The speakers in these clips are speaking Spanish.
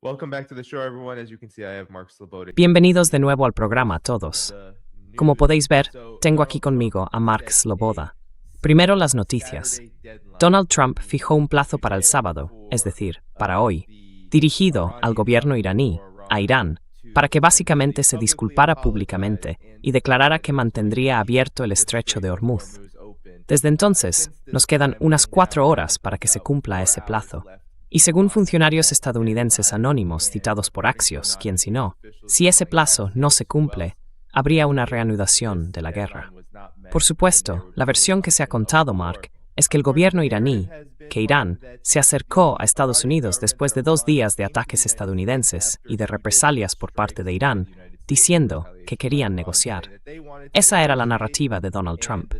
Welcome back to the show, everyone. As you can see, I have Mark Slobodic. Bienvenidos de nuevo al programa todos. Como podéis ver, tengo aquí conmigo a Mark Sloboda. Primero las noticias. Donald Trump fijó un plazo para el sábado, es decir, para hoy, dirigido al gobierno iraní, a Irán, para que básicamente se disculpara públicamente y declarara que mantendría abierto el estrecho de Hormuz. Desde entonces, nos quedan unas 4 horas para que se cumpla ese plazo. Y según funcionarios estadounidenses anónimos citados por Axios, quien si no, si ese plazo no se cumple, habría una reanudación de la guerra. Por supuesto, la versión que se ha contado, Mark, es que el gobierno iraní, que Irán, se acercó a Estados Unidos después de 2 días de ataques estadounidenses y de represalias por parte de Irán, diciendo que querían negociar. Esa era la narrativa de Donald Trump.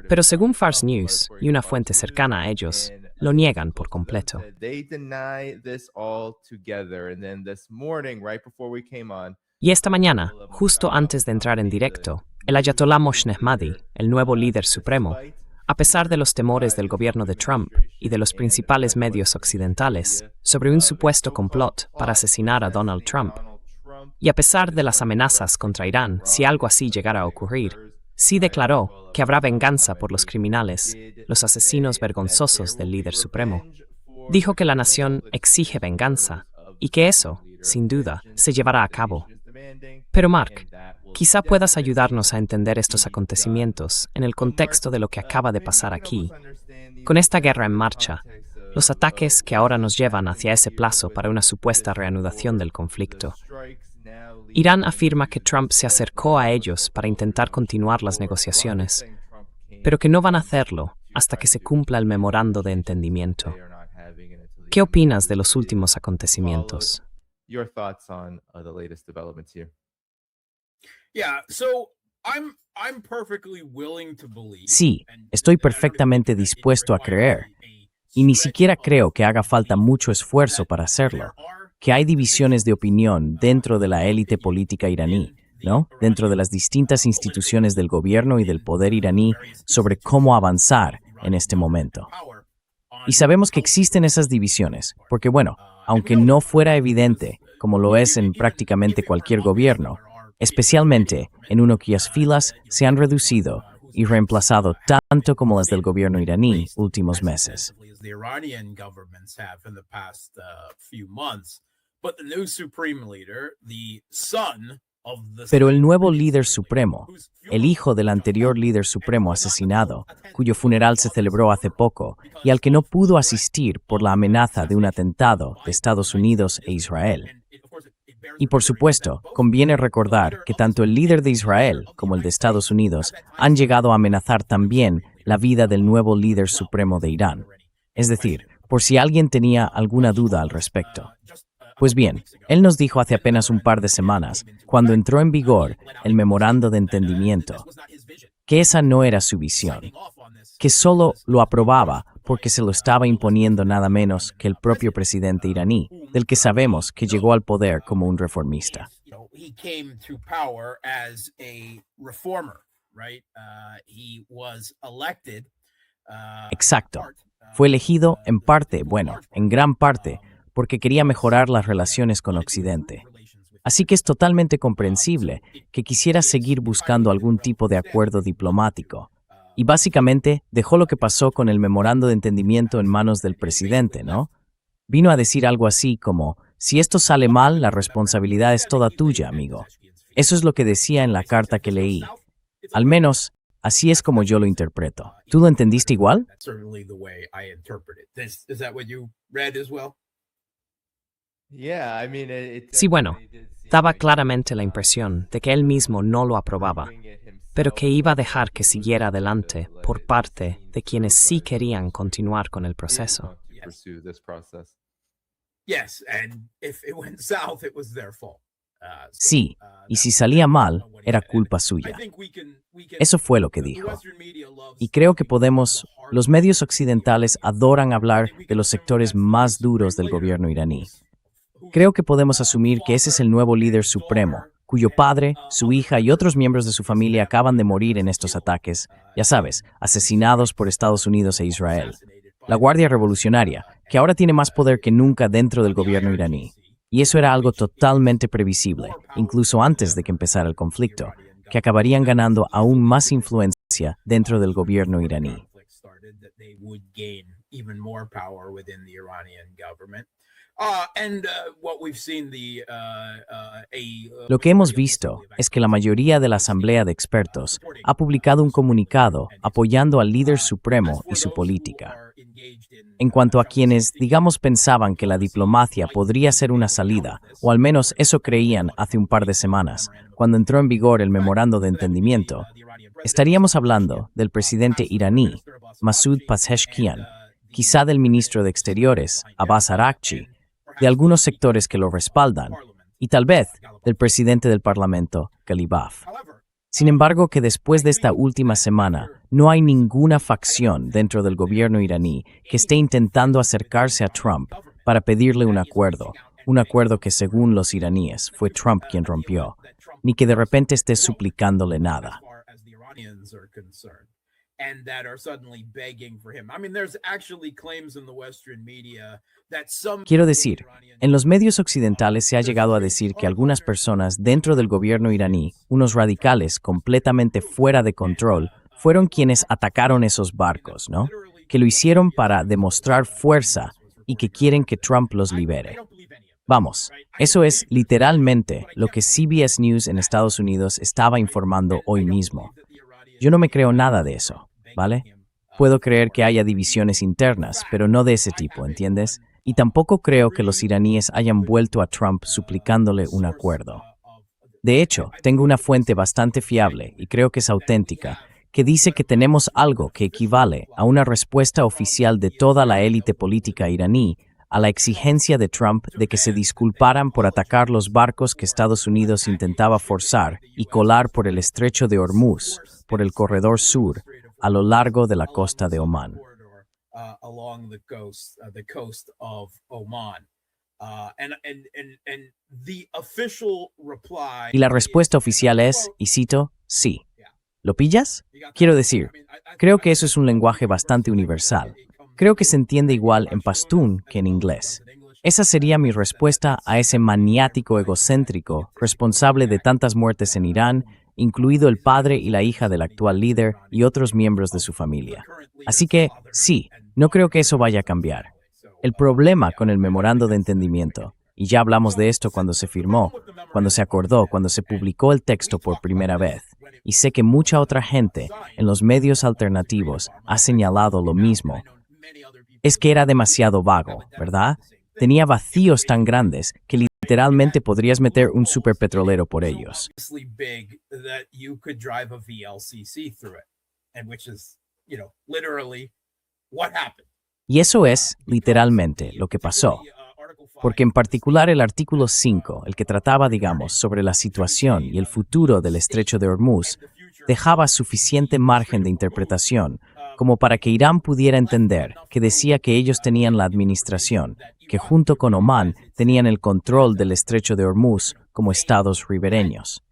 Pero según Fars News y una fuente cercana a ellos, lo niegan por completo. Y esta mañana, justo antes de entrar en directo, el Ayatollah Moshnehmadi, el nuevo líder supremo, a pesar de los temores del gobierno de Trump y de los principales medios occidentales sobre un supuesto complot para asesinar a Donald Trump, y a pesar de las amenazas contra Irán si algo así llegara a ocurrir, sí declaró que habrá venganza por los criminales, los asesinos vergonzosos del líder supremo. Dijo que la nación exige venganza y que eso, sin duda, se llevará a cabo. Pero Mark, quizá puedas ayudarnos a entender estos acontecimientos en el contexto de lo que acaba de pasar aquí. Con esta guerra en marcha, los ataques que ahora nos llevan hacia ese plazo para una supuesta reanudación del conflicto. Irán afirma que Trump se acercó a ellos para intentar continuar las negociaciones, pero que no van a hacerlo hasta que se cumpla el memorando de entendimiento. ¿Qué opinas de los últimos acontecimientos? Sí, estoy perfectamente dispuesto a creer, y ni siquiera creo que haga falta mucho esfuerzo para hacerlo, que hay divisiones de opinión dentro de la élite política iraní, ¿no? Dentro de las distintas instituciones del gobierno y del poder iraní sobre cómo avanzar en este momento. Y sabemos que existen esas divisiones, porque bueno, aunque no fuera evidente, como lo es en prácticamente cualquier gobierno, especialmente en uno cuyas filas se han reducido y reemplazado tanto como las del gobierno iraní últimos meses. Pero el nuevo líder supremo, el hijo del anterior líder supremo asesinado, cuyo funeral se celebró hace poco y al que no pudo asistir por la amenaza de un atentado de Estados Unidos e Israel. Y por supuesto, conviene recordar que tanto el líder de Israel como el de Estados Unidos han llegado a amenazar también la vida del nuevo líder supremo de Irán. Es decir, por si alguien tenía alguna duda al respecto. Pues bien, él nos dijo hace apenas un par de semanas, cuando entró en vigor el memorando de entendimiento, que esa no era su visión, que solo lo aprobaba porque se lo estaba imponiendo nada menos que el propio presidente iraní, del que sabemos que llegó al poder como un reformista. Exacto. Fue elegido en parte, bueno, en gran parte, porque quería mejorar las relaciones con Occidente. Así que es totalmente comprensible que quisiera seguir buscando algún tipo de acuerdo diplomático. Y básicamente dejó lo que pasó con el memorando de entendimiento en manos del presidente, ¿no? Vino a decir algo así como, si esto sale mal, la responsabilidad es toda tuya, amigo. Eso es lo que decía en la carta que leí. Al menos, así es como yo lo interpreto. ¿Tú lo entendiste igual? Sí, bueno, daba claramente la impresión de que él mismo no lo aprobaba, pero que iba a dejar que siguiera adelante por parte de quienes sí querían continuar con el proceso. Sí, y si salía mal, era culpa suya. Eso fue lo que dijo. Y creo que los medios occidentales adoran hablar de los sectores más duros del gobierno iraní. Creo que podemos asumir que ese es el nuevo líder supremo, cuyo padre, su hija y otros miembros de su familia acaban de morir en estos ataques, ya sabes, asesinados por Estados Unidos e Israel. La Guardia Revolucionaria, que ahora tiene más poder que nunca dentro del gobierno iraní. Y eso era algo totalmente previsible, incluso antes de que empezara el conflicto, que acabarían ganando aún más influencia dentro del gobierno iraní. Lo que hemos visto es que la mayoría de la Asamblea de Expertos ha publicado un comunicado apoyando al líder supremo y su política. En cuanto a quienes, digamos, pensaban que la diplomacia podría ser una salida, o al menos eso creían hace un par de semanas, cuando entró en vigor el memorando de entendimiento, estaríamos hablando del presidente iraní, Masoud Pezeshkian, quizá del ministro de Exteriores, Abbas Araghchi, de algunos sectores que lo respaldan, y tal vez del presidente del Parlamento, Ghalibaf. Sin embargo, que después de esta última semana, no hay ninguna facción dentro del gobierno iraní que esté intentando acercarse a Trump para pedirle un acuerdo que según los iraníes fue Trump quien rompió, ni que de repente esté suplicándole nada. Quiero decir, en los medios occidentales se ha llegado a decir que algunas personas dentro del gobierno iraní, unos radicales completamente fuera de control, fueron quienes atacaron esos barcos, ¿no? Que lo hicieron para demostrar fuerza y que quieren que Trump los libere. Vamos, eso es literalmente lo que CBS News en Estados Unidos estaba informando hoy mismo. Yo no me creo nada de eso, ¿vale? Puedo creer que haya divisiones internas, pero no de ese tipo, ¿entiendes? Y tampoco creo que los iraníes hayan vuelto a Trump suplicándole un acuerdo. De hecho, tengo una fuente bastante fiable, y creo que es auténtica, que dice que tenemos algo que equivale a una respuesta oficial de toda la élite política iraní a la exigencia de Trump de que se disculparan por atacar los barcos que Estados Unidos intentaba forzar y colar por el estrecho de Hormuz, por el corredor sur, a lo largo de la costa de Omán. Y la respuesta oficial es, y cito, sí. ¿Lo pillas? Quiero decir, creo que eso es un lenguaje bastante universal. Creo que se entiende igual en pastún que en inglés. Esa sería mi respuesta a ese maniático egocéntrico responsable de tantas muertes en Irán, incluido el padre y la hija del actual líder y otros miembros de su familia. Así que, sí, no creo que eso vaya a cambiar. El problema con el memorando de entendimiento, y ya hablamos de esto cuando se firmó, cuando se acordó, cuando se publicó el texto por primera vez, y sé que mucha otra gente en los medios alternativos ha señalado lo mismo, es que era demasiado vago, ¿verdad? Tenía vacíos tan grandes que literalmente podrías meter un superpetrolero por ellos. Y eso es, literalmente, lo que pasó. Porque en particular el artículo 5, el que trataba, digamos, sobre la situación y el futuro del estrecho de Hormuz, dejaba suficiente margen de interpretación como para que Irán pudiera entender que decía que ellos tenían la administración, que junto con Omán tenían el control del estrecho de Hormuz como estados ribereños.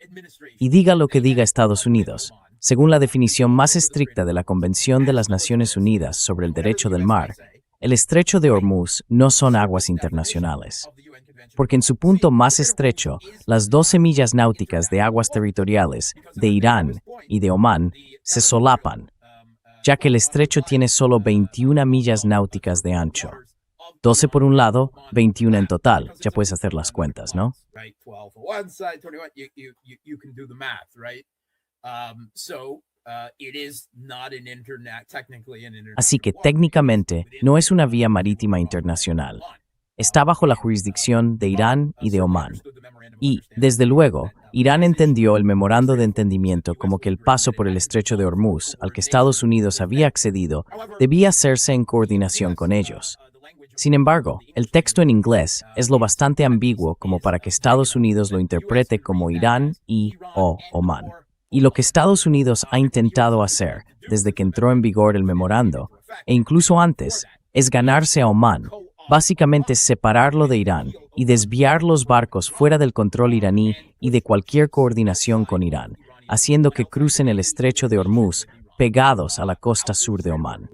Y diga lo que diga Estados Unidos, según la definición más estricta de la Convención de las Naciones Unidas sobre el Derecho del Mar, el estrecho de Hormuz no son aguas internacionales, porque en su punto más estrecho, las 12 millas náuticas de aguas territoriales de Irán y de Omán se solapan, ya que el estrecho tiene solo 21 millas náuticas de ancho. 12 por un lado, 21 en total. Ya puedes hacer las cuentas, ¿no? Así que técnicamente no es una vía marítima internacional. Está bajo la jurisdicción de Irán y de Omán. Y, desde luego, Irán entendió el memorando de entendimiento como que el paso por el estrecho de Hormuz, al que Estados Unidos había accedido, debía hacerse en coordinación con ellos. Sin embargo, el texto en inglés es lo bastante ambiguo como para que Estados Unidos lo interprete como Irán y o Omán. Y lo que Estados Unidos ha intentado hacer desde que entró en vigor el memorando, e incluso antes, es ganarse a Omán, básicamente separarlo de Irán y desviar los barcos fuera del control iraní y de cualquier coordinación con Irán, haciendo que crucen el estrecho de Hormuz pegados a la costa sur de Omán.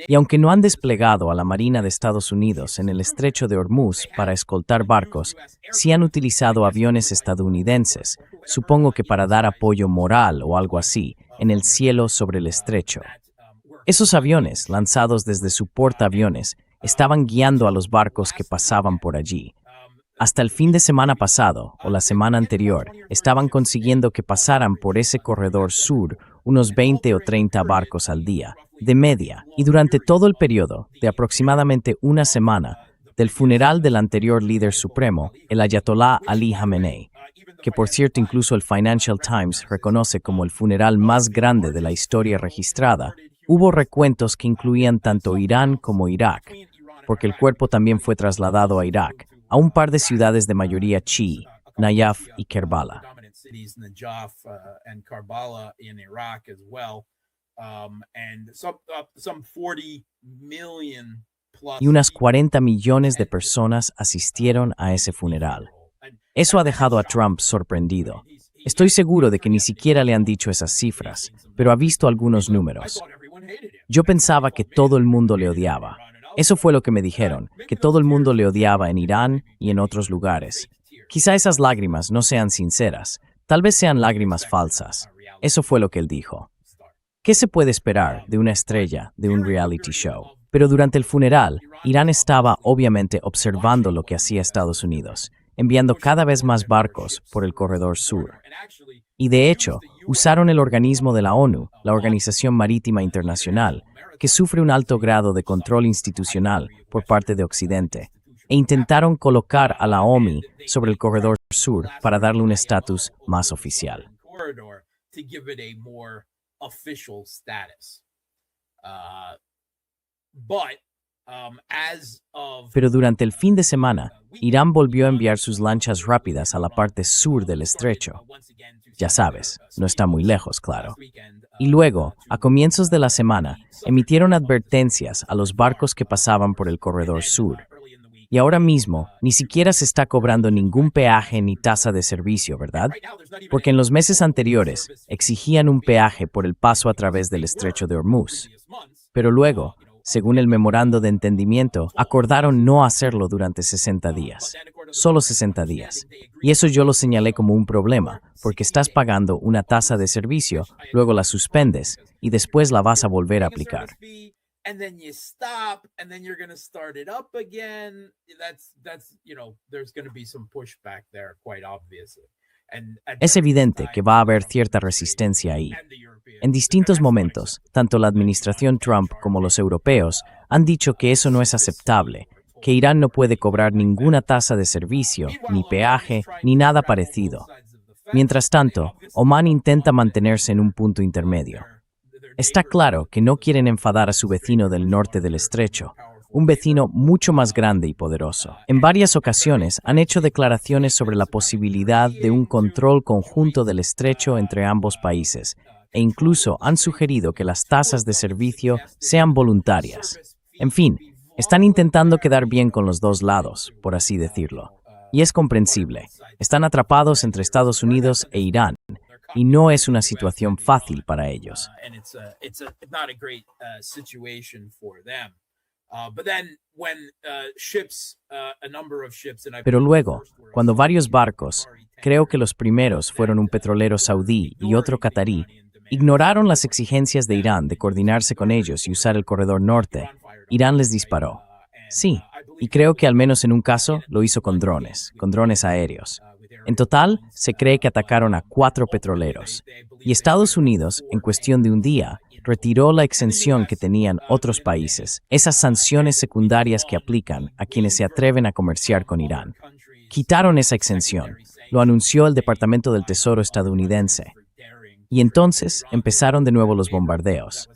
Y aunque no han desplegado a la Marina de Estados Unidos en el estrecho de Hormuz para escoltar barcos, sí han utilizado aviones estadounidenses, supongo que para dar apoyo moral o algo así, en el cielo sobre el estrecho. Esos aviones, lanzados desde su portaaviones, estaban guiando a los barcos que pasaban por allí. Hasta el fin de semana pasado, o la semana anterior, estaban consiguiendo que pasaran por ese corredor sur unos 20 o 30 barcos al día, de media, y durante todo el periodo, de aproximadamente una semana, del funeral del anterior líder supremo, el Ayatollah Ali Khamenei, que por cierto incluso el Financial Times reconoce como el funeral más grande de la historia registrada, hubo recuentos que incluían tanto Irán como Irak, porque el cuerpo también fue trasladado a Irak, a un par de ciudades de mayoría chií, Nayaf y Kerbala. Y unas 40 millones de personas asistieron a ese funeral. Eso ha dejado a Trump sorprendido. Estoy seguro de que ni siquiera le han dicho esas cifras, pero ha visto algunos números. Yo pensaba que todo el mundo le odiaba. Eso fue lo que me dijeron, que todo el mundo le odiaba en Irán y en otros lugares. Quizá esas lágrimas no sean sinceras, tal vez sean lágrimas falsas. Eso fue lo que él dijo. ¿Qué se puede esperar de una estrella de un reality show? Pero durante el funeral, Irán estaba obviamente observando lo que hacía Estados Unidos, enviando cada vez más barcos por el corredor sur. Y de hecho, usaron el organismo de la ONU, la Organización Marítima Internacional, que sufre un alto grado de control institucional por parte de Occidente, e intentaron colocar a la OMI sobre el corredor sur para darle un estatus más oficial. Pero durante el fin de semana, Irán volvió a enviar sus lanchas rápidas a la parte sur del estrecho. Ya sabes, no está muy lejos, claro. Y luego, a comienzos de la semana, emitieron advertencias a los barcos que pasaban por el corredor sur. Y ahora mismo, ni siquiera se está cobrando ningún peaje ni tasa de servicio, ¿verdad? Porque en los meses anteriores exigían un peaje por el paso a través del estrecho de Hormuz. Pero luego, según el memorando de entendimiento, acordaron no hacerlo durante 60 días. Solo 60 días. Y eso yo lo señalé como un problema, porque estás pagando una tasa de servicio, luego la suspendes y después la vas a volver a aplicar. Es evidente que va a haber cierta resistencia ahí. En distintos momentos, tanto la administración Trump como los europeos han dicho que eso no es aceptable, que Irán no puede cobrar ninguna tasa de servicio, ni peaje, ni nada parecido. Mientras tanto, Omán intenta mantenerse en un punto intermedio. Está claro que no quieren enfadar a su vecino del norte del estrecho, un vecino mucho más grande y poderoso. En varias ocasiones han hecho declaraciones sobre la posibilidad de un control conjunto del estrecho entre ambos países, e incluso han sugerido que las tasas de servicio sean voluntarias. En fin, están intentando quedar bien con los dos lados, por así decirlo. Y es comprensible. Están atrapados entre Estados Unidos e Irán, y no es una situación fácil para ellos. Pero luego, cuando varios barcos, creo que los primeros fueron un petrolero saudí y otro catarí, ignoraron las exigencias de Irán de coordinarse con ellos y usar el corredor norte, Irán les disparó. Sí, y creo que al menos en un caso lo hizo con drones aéreos. En total, se cree que atacaron a 4 petroleros. Y Estados Unidos, en cuestión de un día, retiró la exención que tenían otros países, esas sanciones secundarias que aplican a quienes se atreven a comerciar con Irán. Quitaron esa exención, lo anunció el Departamento del Tesoro estadounidense. Y entonces empezaron de nuevo los bombardeos.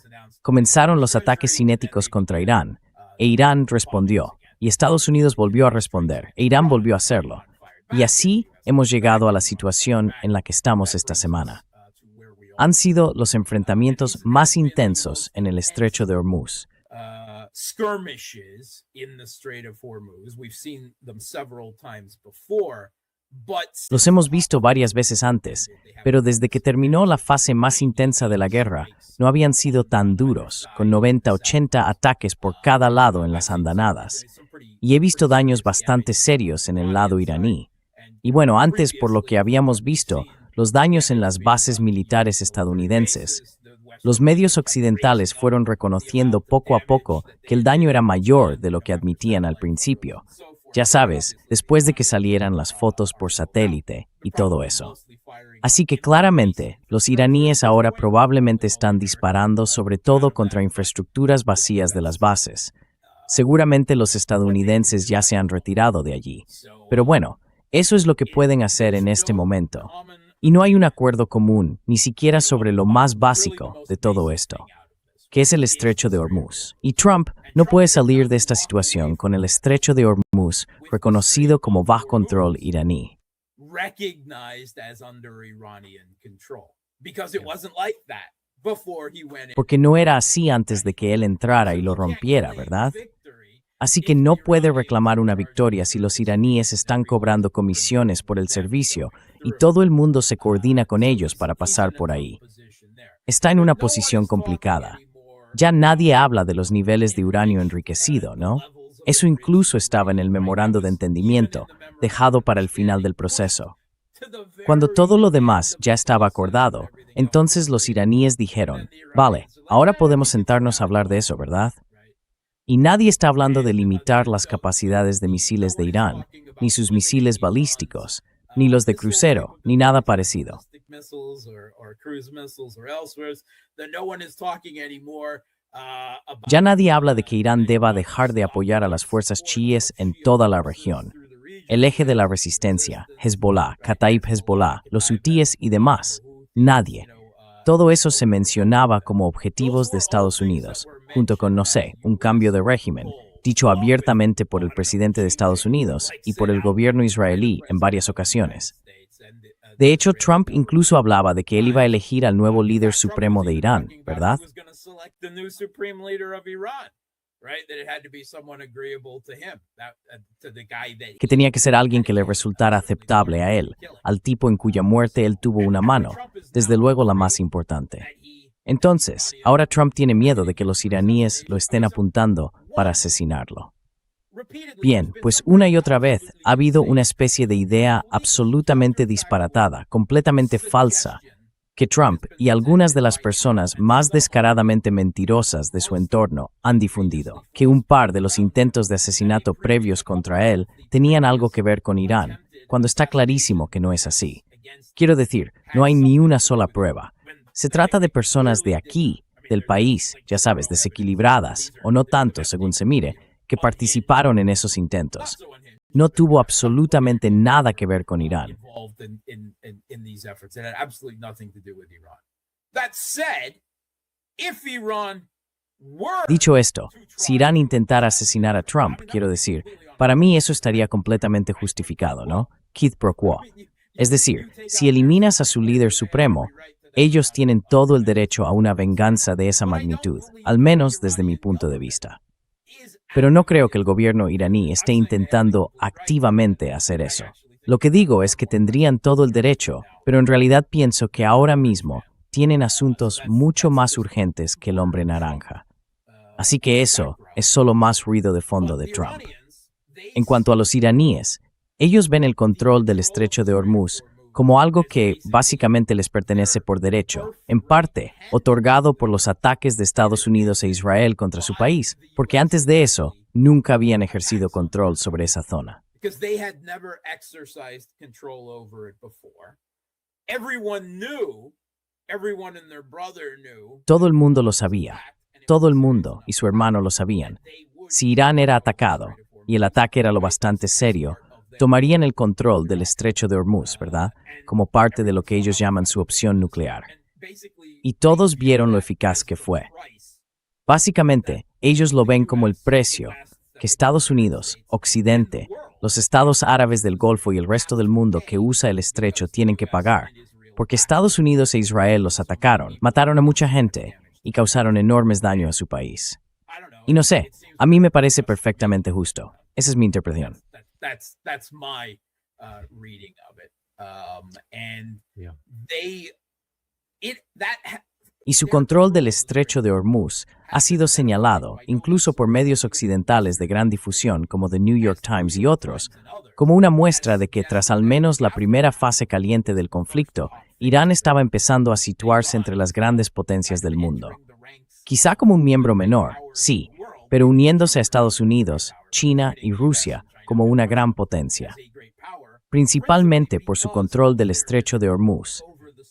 Comenzaron los ataques cinéticos contra Irán, e Irán respondió, y Estados Unidos volvió a responder, e Irán volvió a hacerlo. Y así hemos llegado a la situación en la que estamos esta semana. Han sido los enfrentamientos más intensos en el estrecho de Hormuz. Skirmishes in the Strait of Hormuz. We've seen them several times before. Los hemos visto varias veces antes, pero desde que terminó la fase más intensa de la guerra, no habían sido tan duros, con 90-80 ataques por cada lado en las andanadas. Y he visto daños bastante serios en el lado iraní. Y bueno, antes, por lo que habíamos visto, los daños en las bases militares estadounidenses. Los medios occidentales fueron reconociendo poco a poco que el daño era mayor de lo que admitían al principio. Ya sabes, después de que salieran las fotos por satélite y todo eso. Así que claramente, los iraníes ahora probablemente están disparando sobre todo contra infraestructuras vacías de las bases. Seguramente los estadounidenses ya se han retirado de allí. Pero bueno, eso es lo que pueden hacer en este momento. Y no hay un acuerdo común, ni siquiera sobre lo más básico de todo esto, que es el estrecho de Hormuz. Y Trump no puede salir de esta situación con el estrecho de Hormuz reconocido como bajo control iraní. Porque no era así antes de que él entrara y lo rompiera, ¿verdad? Así que no puede reclamar una victoria si los iraníes están cobrando comisiones por el servicio y todo el mundo se coordina con ellos para pasar por ahí. Está en una posición complicada. Ya nadie habla de los niveles de uranio enriquecido, ¿no? Eso incluso estaba en el memorando de entendimiento, dejado para el final del proceso. Cuando todo lo demás ya estaba acordado, entonces los iraníes dijeron, vale, ahora podemos sentarnos a hablar de eso, ¿verdad? Y nadie está hablando de limitar las capacidades de misiles de Irán, ni sus misiles balísticos, ni los de crucero, ni nada parecido. Ya nadie habla de que Irán deba dejar de apoyar a las fuerzas chiíes en toda la región. El eje de la resistencia, Hezbollah, Kataib Hezbollah, los hutíes y demás. Nadie. Todo eso se mencionaba como objetivos de Estados Unidos, junto con, no sé, un cambio de régimen, dicho abiertamente por el presidente de Estados Unidos y por el gobierno israelí en varias ocasiones. De hecho, Trump incluso hablaba de que él iba a elegir al nuevo líder supremo de Irán, ¿verdad? Que tenía que ser alguien que le resultara aceptable a él, al tipo en cuya muerte él tuvo una mano, desde luego la más importante. Entonces, ahora Trump tiene miedo de que los iraníes lo estén apuntando para asesinarlo. Bien, pues una y otra vez ha habido una especie de idea absolutamente disparatada, completamente falsa, que Trump y algunas de las personas más descaradamente mentirosas de su entorno han difundido, que un par de los intentos de asesinato previos contra él tenían algo que ver con Irán, cuando está clarísimo que no es así. Quiero decir, no hay ni una sola prueba. Se trata de personas de aquí, del país, ya sabes, desequilibradas, o no tanto según se mire, que participaron en esos intentos. No tuvo absolutamente nada que ver con Irán. Dicho esto, si Irán intentara asesinar a Trump, quiero decir, para mí eso estaría completamente justificado, ¿no? Quid pro quo. Es decir, si eliminas a su líder supremo, ellos tienen todo el derecho a una venganza de esa magnitud, al menos desde mi punto de vista. Pero no creo que el gobierno iraní esté intentando activamente hacer eso. Lo que digo es que tendrían todo el derecho, pero en realidad pienso que ahora mismo tienen asuntos mucho más urgentes que el hombre naranja. Así que eso es solo más ruido de fondo de Trump. En cuanto a los iraníes, ellos ven el control del estrecho de Hormuz como algo que básicamente les pertenece por derecho, en parte otorgado por los ataques de Estados Unidos e Israel contra su país, porque antes de eso nunca habían ejercido control sobre esa zona. Todo el mundo lo sabía, todo el mundo y su hermano lo sabían. Si Irán era atacado, y el ataque era lo bastante serio, tomarían el control del estrecho de Hormuz, ¿verdad? Como parte de lo que ellos llaman su opción nuclear. Y todos vieron lo eficaz que fue. Básicamente, ellos lo ven como el precio que Estados Unidos, Occidente, los estados árabes del Golfo y el resto del mundo que usa el estrecho tienen que pagar, porque Estados Unidos e Israel los atacaron, mataron a mucha gente y causaron enormes daños a su país. Y no sé, a mí me parece perfectamente justo. Esa es mi interpretación. reading of it. And Yeah. Y su control del estrecho de Hormuz ha sido señalado, incluso por medios occidentales de gran difusión como The New York Times y otros, como una muestra de que tras al menos la primera fase caliente del conflicto, Irán estaba empezando a situarse entre las grandes potencias del mundo. Quizá como un miembro menor, sí, pero uniéndose a Estados Unidos, China y Rusia como una gran potencia, principalmente por su control del estrecho de Hormuz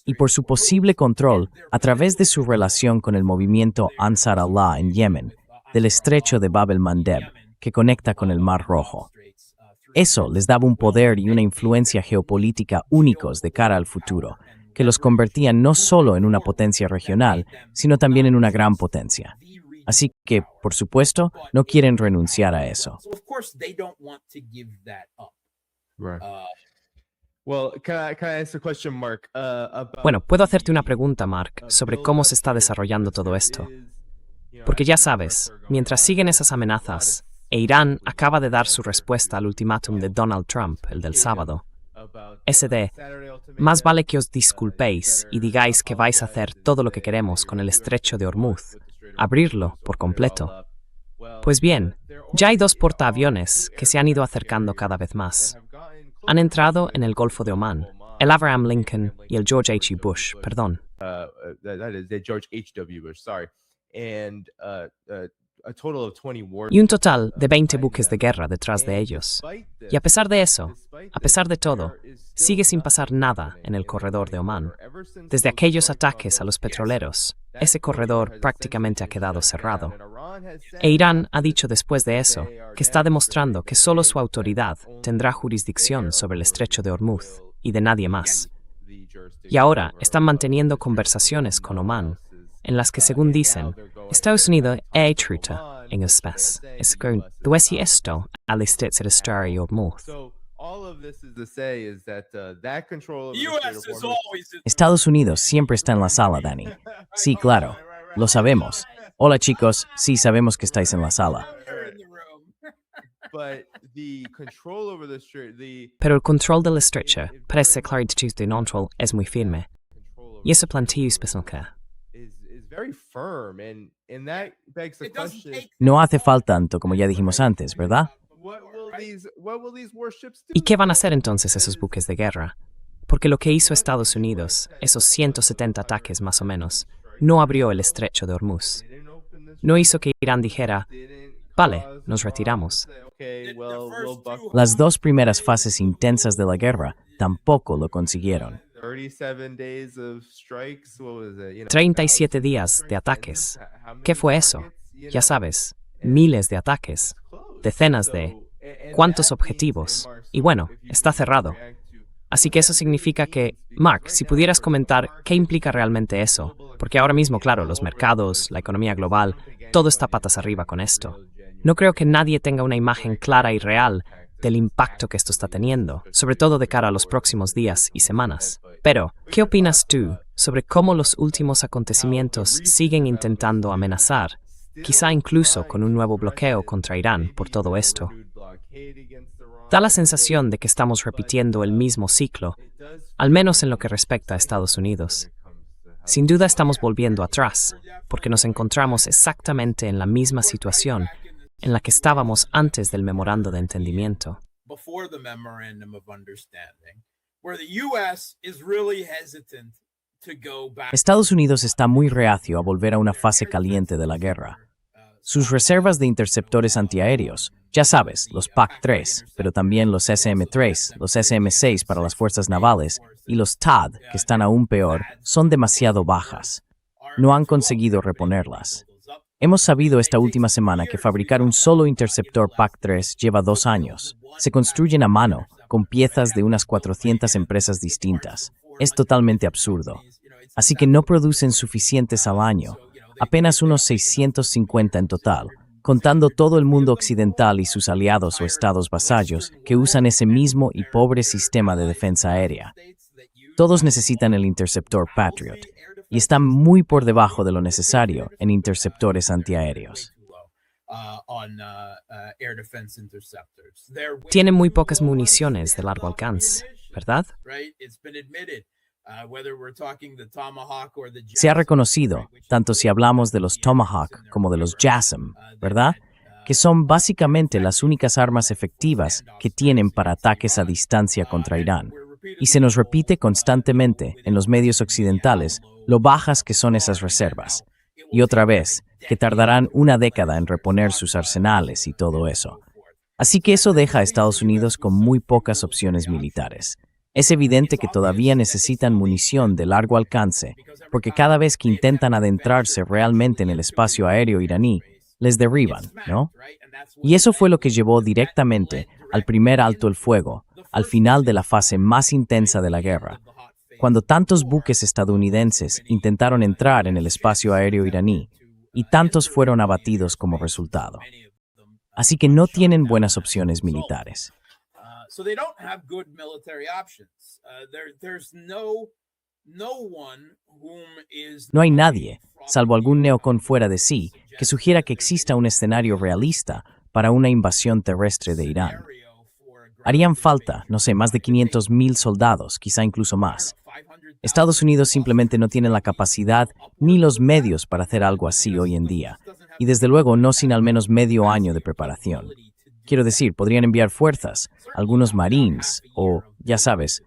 y por su posible control a través de su relación con el movimiento Ansar Allah en Yemen, del estrecho de Bab el-Mandeb, que conecta con el Mar Rojo. Eso les daba un poder y una influencia geopolítica únicos de cara al futuro, que los convertían no solo en una potencia regional, sino también en una gran potencia. Así que, por supuesto, no quieren renunciar a eso. Right. Well, can I ask a question, Mark? Bueno, puedo hacerte una pregunta, Mark, sobre cómo se está desarrollando todo esto. Porque ya sabes, mientras siguen esas amenazas, e Irán acaba de dar su respuesta al ultimátum de Donald Trump, el del sábado, ese de, más vale que os disculpéis y digáis que vais a hacer todo lo que queremos con el estrecho de Hormuz, abrirlo por completo. Pues bien, ya hay 2 portaaviones que se han ido acercando cada vez más. Han entrado en el Golfo de Omán, el Abraham Lincoln y el George H. Bush, perdón. That is the George H.W. Bush, sorry. And a total of 20 Y un total de 20 buques de guerra detrás de ellos. Y a pesar de eso, a pesar de todo, sigue sin pasar nada en el corredor de Omán. Desde aquellos ataques a los petroleros, ese corredor prácticamente ha quedado cerrado. E Irán ha dicho después de eso que está demostrando que solo su autoridad tendrá jurisdicción sobre el estrecho de Hormuz y de nadie más. Y ahora están manteniendo conversaciones con Omán, en las que, según dicen, Estados Unidos ha truta en especie. Es que duesi esto al estrecho de Hormuz. Estados Unidos siempre está en la sala, Danny. Sí, claro, lo sabemos. Hola chicos, sí sabemos que estáis en la sala. Pero el control del estrecho, parece claro de neutral, es muy firme. Y eso plantea especial que no hace falta tanto, como ya dijimos antes, ¿verdad? ¿Y qué van a hacer entonces esos buques de guerra? Porque lo que hizo Estados Unidos, esos 170 ataques más o menos, no abrió el estrecho de Hormuz. No hizo que Irán dijera, vale, nos retiramos. Las 2 primeras fases intensas de la guerra tampoco lo consiguieron. 37 días de ataques. ¿Qué fue eso? Ya sabes, miles de ataques, decenas de... ¿Cuántos objetivos? Y bueno, está cerrado. Así que eso significa que, Mark, si pudieras comentar qué implica realmente eso, porque ahora mismo, claro, los mercados, la economía global, todo está patas arriba con esto. No creo que nadie tenga una imagen clara y real del impacto que esto está teniendo, sobre todo de cara a los próximos días y semanas. Pero, ¿qué opinas tú sobre cómo los últimos acontecimientos siguen intentando amenazar, quizá incluso con un nuevo bloqueo contra Irán por todo esto? Da la sensación de que estamos repitiendo el mismo ciclo, al menos en lo que respecta a Estados Unidos. Sin duda estamos volviendo atrás, porque nos encontramos exactamente en la misma situación en la que estábamos antes del memorando de entendimiento. Estados Unidos está muy reacio a volver a una fase caliente de la guerra. Sus reservas de interceptores antiaéreos, ya sabes, los PAC-3, pero también los SM-3, los SM-6 para las fuerzas navales y los THAAD, que están aún peor, son demasiado bajas. No han conseguido reponerlas. Hemos sabido esta última semana que fabricar un solo interceptor PAC-3 lleva 2 años. Se construyen a mano, con piezas de unas 400 empresas distintas. Es totalmente absurdo. Así que no producen suficientes al año, apenas unos 650 en total, contando todo el mundo occidental y sus aliados o estados vasallos que usan ese mismo y pobre sistema de defensa aérea. Todos necesitan el interceptor Patriot, y están muy por debajo de lo necesario en interceptores antiaéreos. air defense interceptors. They're way Tienen muy too pocas low on municiones de standoff largo alcance, ammunition, ¿verdad? right? It's been admitted. Whether we're talking the Tomahawk or the Se ha JASSM, reconocido, right, which tanto is si hablamos de los Tomahawk como de los JASSM, ¿verdad? Que son básicamente las únicas armas efectivas que tienen para ataques a distancia contra Irán. Y se nos repite constantemente en los medios occidentales lo bajas que son esas reservas. Y otra vez, que tardarán una década en reponer sus arsenales y todo eso. Así que eso deja a Estados Unidos con muy pocas opciones militares. Es evidente que todavía necesitan munición de largo alcance, porque cada vez que intentan adentrarse realmente en el espacio aéreo iraní, les derriban, ¿no? Y eso fue lo que llevó directamente al primer alto el fuego, al final de la fase más intensa de la guerra, cuando tantos buques estadounidenses intentaron entrar en el espacio aéreo iraní, y tantos fueron abatidos como resultado. Así que no tienen buenas opciones militares. So they don't have good military options. There's no one whom is No hay nadie, salvo algún neocon fuera de sí, que sugiera que exista un escenario realista para una invasión terrestre de Irán. Harían falta, no sé, más de 500,000 soldados, quizá incluso más. Estados Unidos simplemente no tiene la capacidad ni los medios para hacer algo así hoy en día, y desde luego no sin al menos medio año de preparación. Quiero decir, podrían enviar fuerzas, algunos marines o, ya sabes,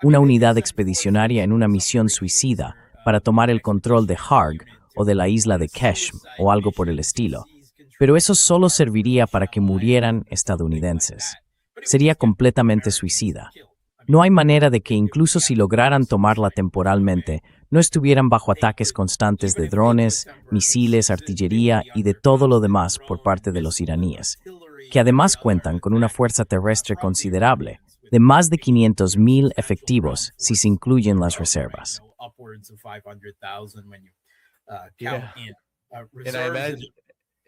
una unidad expedicionaria en una misión suicida para tomar el control de Harg o de la isla de Keshm o algo por el estilo. Pero eso solo serviría para que murieran estadounidenses. Sería completamente suicida. No hay manera de que incluso si lograran tomarla temporalmente, no estuvieran bajo ataques constantes de drones, misiles, artillería y de todo lo demás por parte de los iraníes, que además cuentan con una fuerza terrestre considerable, de más de 500,000 efectivos si se incluyen las reservas.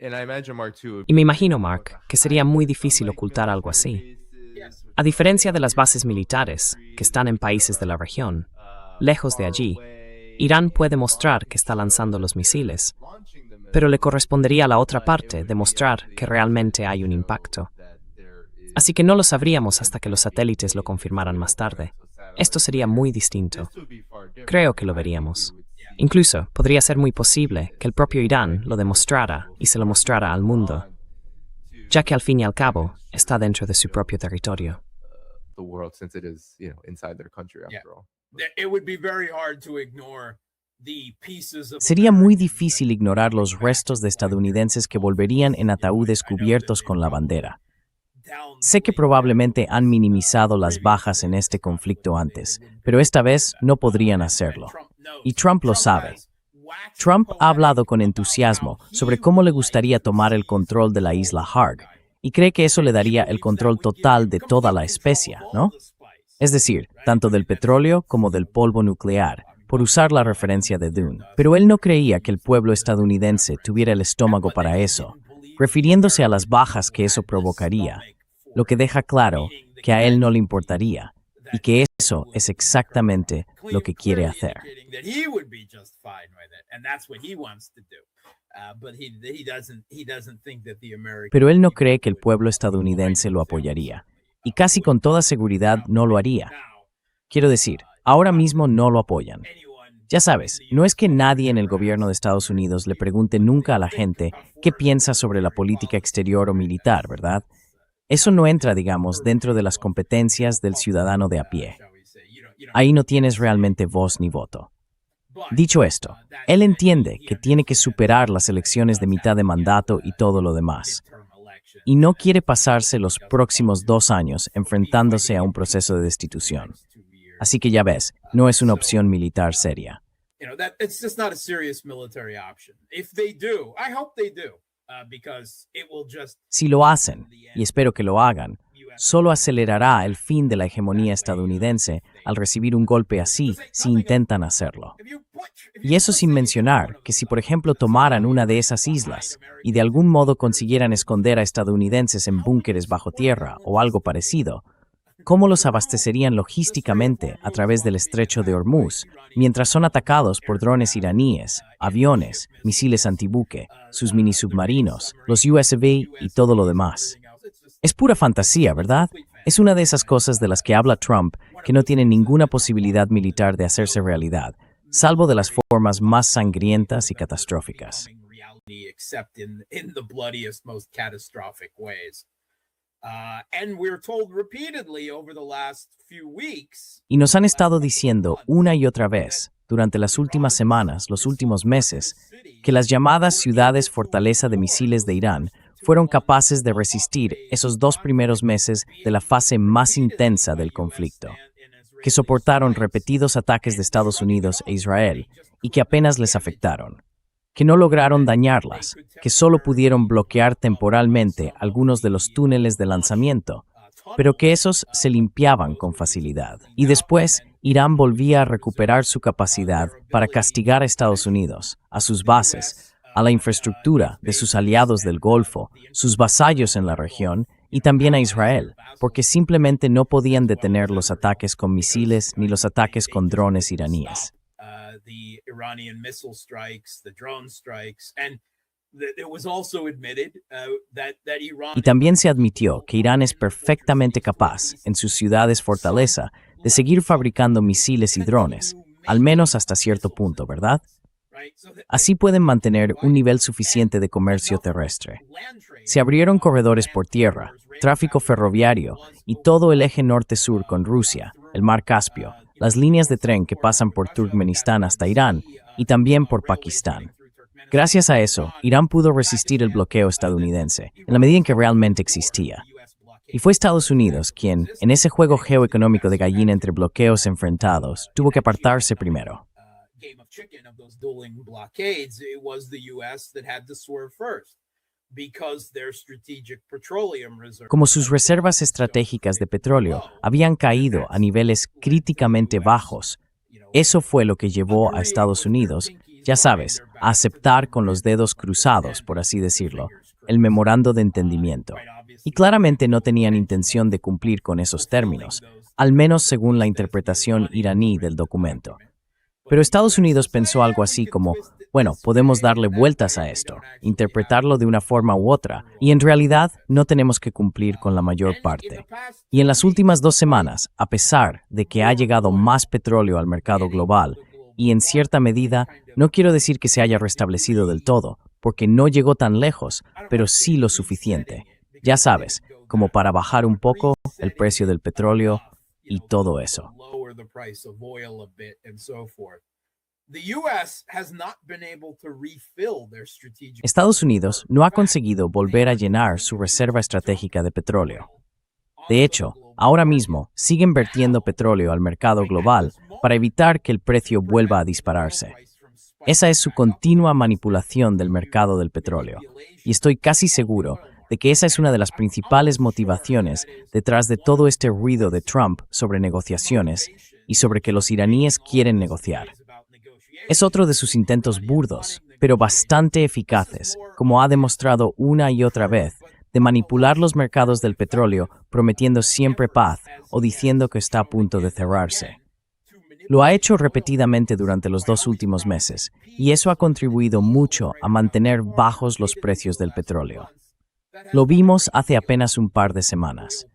And I imagine, Mark, too. Y me imagino, Mark, que sería muy difícil ocultar algo así. A diferencia de las bases militares, que están en países de la región, lejos de allí, Irán puede mostrar que está lanzando los misiles, pero le correspondería a la otra parte demostrar que realmente hay un impacto. Así que no lo sabríamos hasta que los satélites lo confirmaran más tarde. Esto sería muy distinto. Creo que lo veríamos. Incluso podría ser muy posible que el propio Irán lo demostrara y se lo mostrara al mundo, ya que al fin y al cabo está dentro de su propio territorio. The world, since it is, inside their country after all. It would be very hard to ignore the pieces of Sería muy difícil ignorar los restos de estadounidenses que volverían en ataúdes cubiertos con la bandera. Sé que probablemente han minimizado las bajas en este conflicto antes, pero esta vez no podrían hacerlo. Y Trump lo sabe. Trump ha hablado con entusiasmo sobre cómo le gustaría tomar el control de la isla Harg, y cree que eso le daría el control total de toda la especia, ¿no? Es decir, tanto del petróleo como del polvo nuclear, por usar la referencia de Dune. Pero él no creía que el pueblo estadounidense tuviera el estómago para eso, refiriéndose a las bajas que eso provocaría, lo que deja claro que a él no le importaría, y que eso es exactamente lo que quiere hacer. Pero él no cree que el pueblo estadounidense lo apoyaría, y casi con toda seguridad no lo haría. Quiero decir, ahora mismo no lo apoyan. Ya sabes, no es que nadie en el gobierno de Estados Unidos le pregunte nunca a la gente qué piensa sobre la política exterior o militar, ¿verdad? Eso no entra, digamos, dentro de las competencias del ciudadano de a pie. Ahí no tienes realmente voz ni voto. Dicho esto, él entiende que tiene que superar las elecciones de mitad de mandato y todo lo demás. Y no quiere pasarse los próximos 2 años enfrentándose a un proceso de destitución. Así que ya ves, no es una opción militar seria. Si lo hacen, y espero que lo hagan, solo acelerará el fin de la hegemonía estadounidense al recibir un golpe así si intentan hacerlo. Y eso sin mencionar que si por ejemplo tomaran una de esas islas y de algún modo consiguieran esconder a estadounidenses en búnkeres bajo tierra o algo parecido, cómo los abastecerían logísticamente a través del estrecho de Hormuz, mientras son atacados por drones iraníes, aviones, misiles antibuque, sus mini submarinos, los USV y todo lo demás. Es pura fantasía, ¿verdad? Es una de esas cosas de las que habla Trump que no tienen ninguna posibilidad militar de hacerse realidad, salvo de las formas más sangrientas y catastróficas. Except in the bloodiest, most catastrophic ways. And we're told repeatedly over the last few weeks. Y nos han estado diciendo una y otra vez, durante las últimas semanas, los últimos meses, que las llamadas ciudades fortaleza de misiles de Irán fueron capaces de resistir esos 2 primeros meses de la fase más intensa del conflicto, que soportaron repetidos ataques de Estados Unidos e Israel y que apenas les afectaron, que no lograron dañarlas, que solo pudieron bloquear temporalmente algunos de los túneles de lanzamiento, pero que esos se limpiaban con facilidad. Y después, Irán volvía a recuperar su capacidad para castigar a Estados Unidos, a sus bases, a la infraestructura de sus aliados del Golfo, sus vasallos en la región y también a Israel, porque simplemente no podían detener los ataques con misiles ni los ataques con drones iraníes. The Iranian missile strikes, the drone strikes, and it was also admitted that Iran. Y también se admitió que Irán es perfectamente capaz, en sus ciudades fortaleza, de seguir fabricando misiles y drones, al menos hasta cierto punto, ¿verdad? Así pueden mantener un nivel suficiente de comercio terrestre. Se abrieron corredores por tierra, tráfico ferroviario y todo el eje norte-sur con Rusia, el mar Caspio, las líneas de tren que pasan por Turkmenistán hasta Irán y también por Pakistán. Gracias a eso, Irán pudo resistir el bloqueo estadounidense, en la medida en que realmente existía. Y fue Estados Unidos quien, en ese juego geoeconómico de gallina entre bloqueos enfrentados, tuvo que apartarse primero. Como sus reservas estratégicas de petróleo habían caído a niveles críticamente bajos, eso fue lo que llevó a Estados Unidos, ya sabes, a aceptar con los dedos cruzados, por así decirlo, el memorando de entendimiento. Y claramente no tenían intención de cumplir con esos términos, al menos según la interpretación iraní del documento. Pero Estados Unidos pensó algo así como, bueno, podemos darle vueltas a esto, interpretarlo de una forma u otra, y en realidad no tenemos que cumplir con la mayor parte. Y en las últimas 2 semanas, a pesar de que ha llegado más petróleo al mercado global, y en cierta medida, no quiero decir que se haya restablecido del todo, porque no llegó tan lejos, pero sí lo suficiente. Ya sabes, como para bajar un poco el precio del petróleo y todo eso. Estados Unidos no ha conseguido volver a llenar su reserva estratégica de petróleo. De hecho, ahora mismo siguen vertiendo petróleo al mercado global para evitar que el precio vuelva a dispararse. Esa es su continua manipulación del mercado del petróleo, y estoy casi seguro de que esa es una de las principales motivaciones detrás de todo este ruido de Trump sobre negociaciones y sobre que los iraníes quieren negociar. Es otro de sus intentos burdos, pero bastante eficaces, como ha demostrado una y otra vez, de manipular los mercados del petróleo prometiendo siempre paz o diciendo que está a punto de cerrarse. Lo ha hecho repetidamente durante los 2 últimos meses, y eso ha contribuido mucho a mantener bajos los precios del petróleo. Lo vimos hace apenas un par de semanas.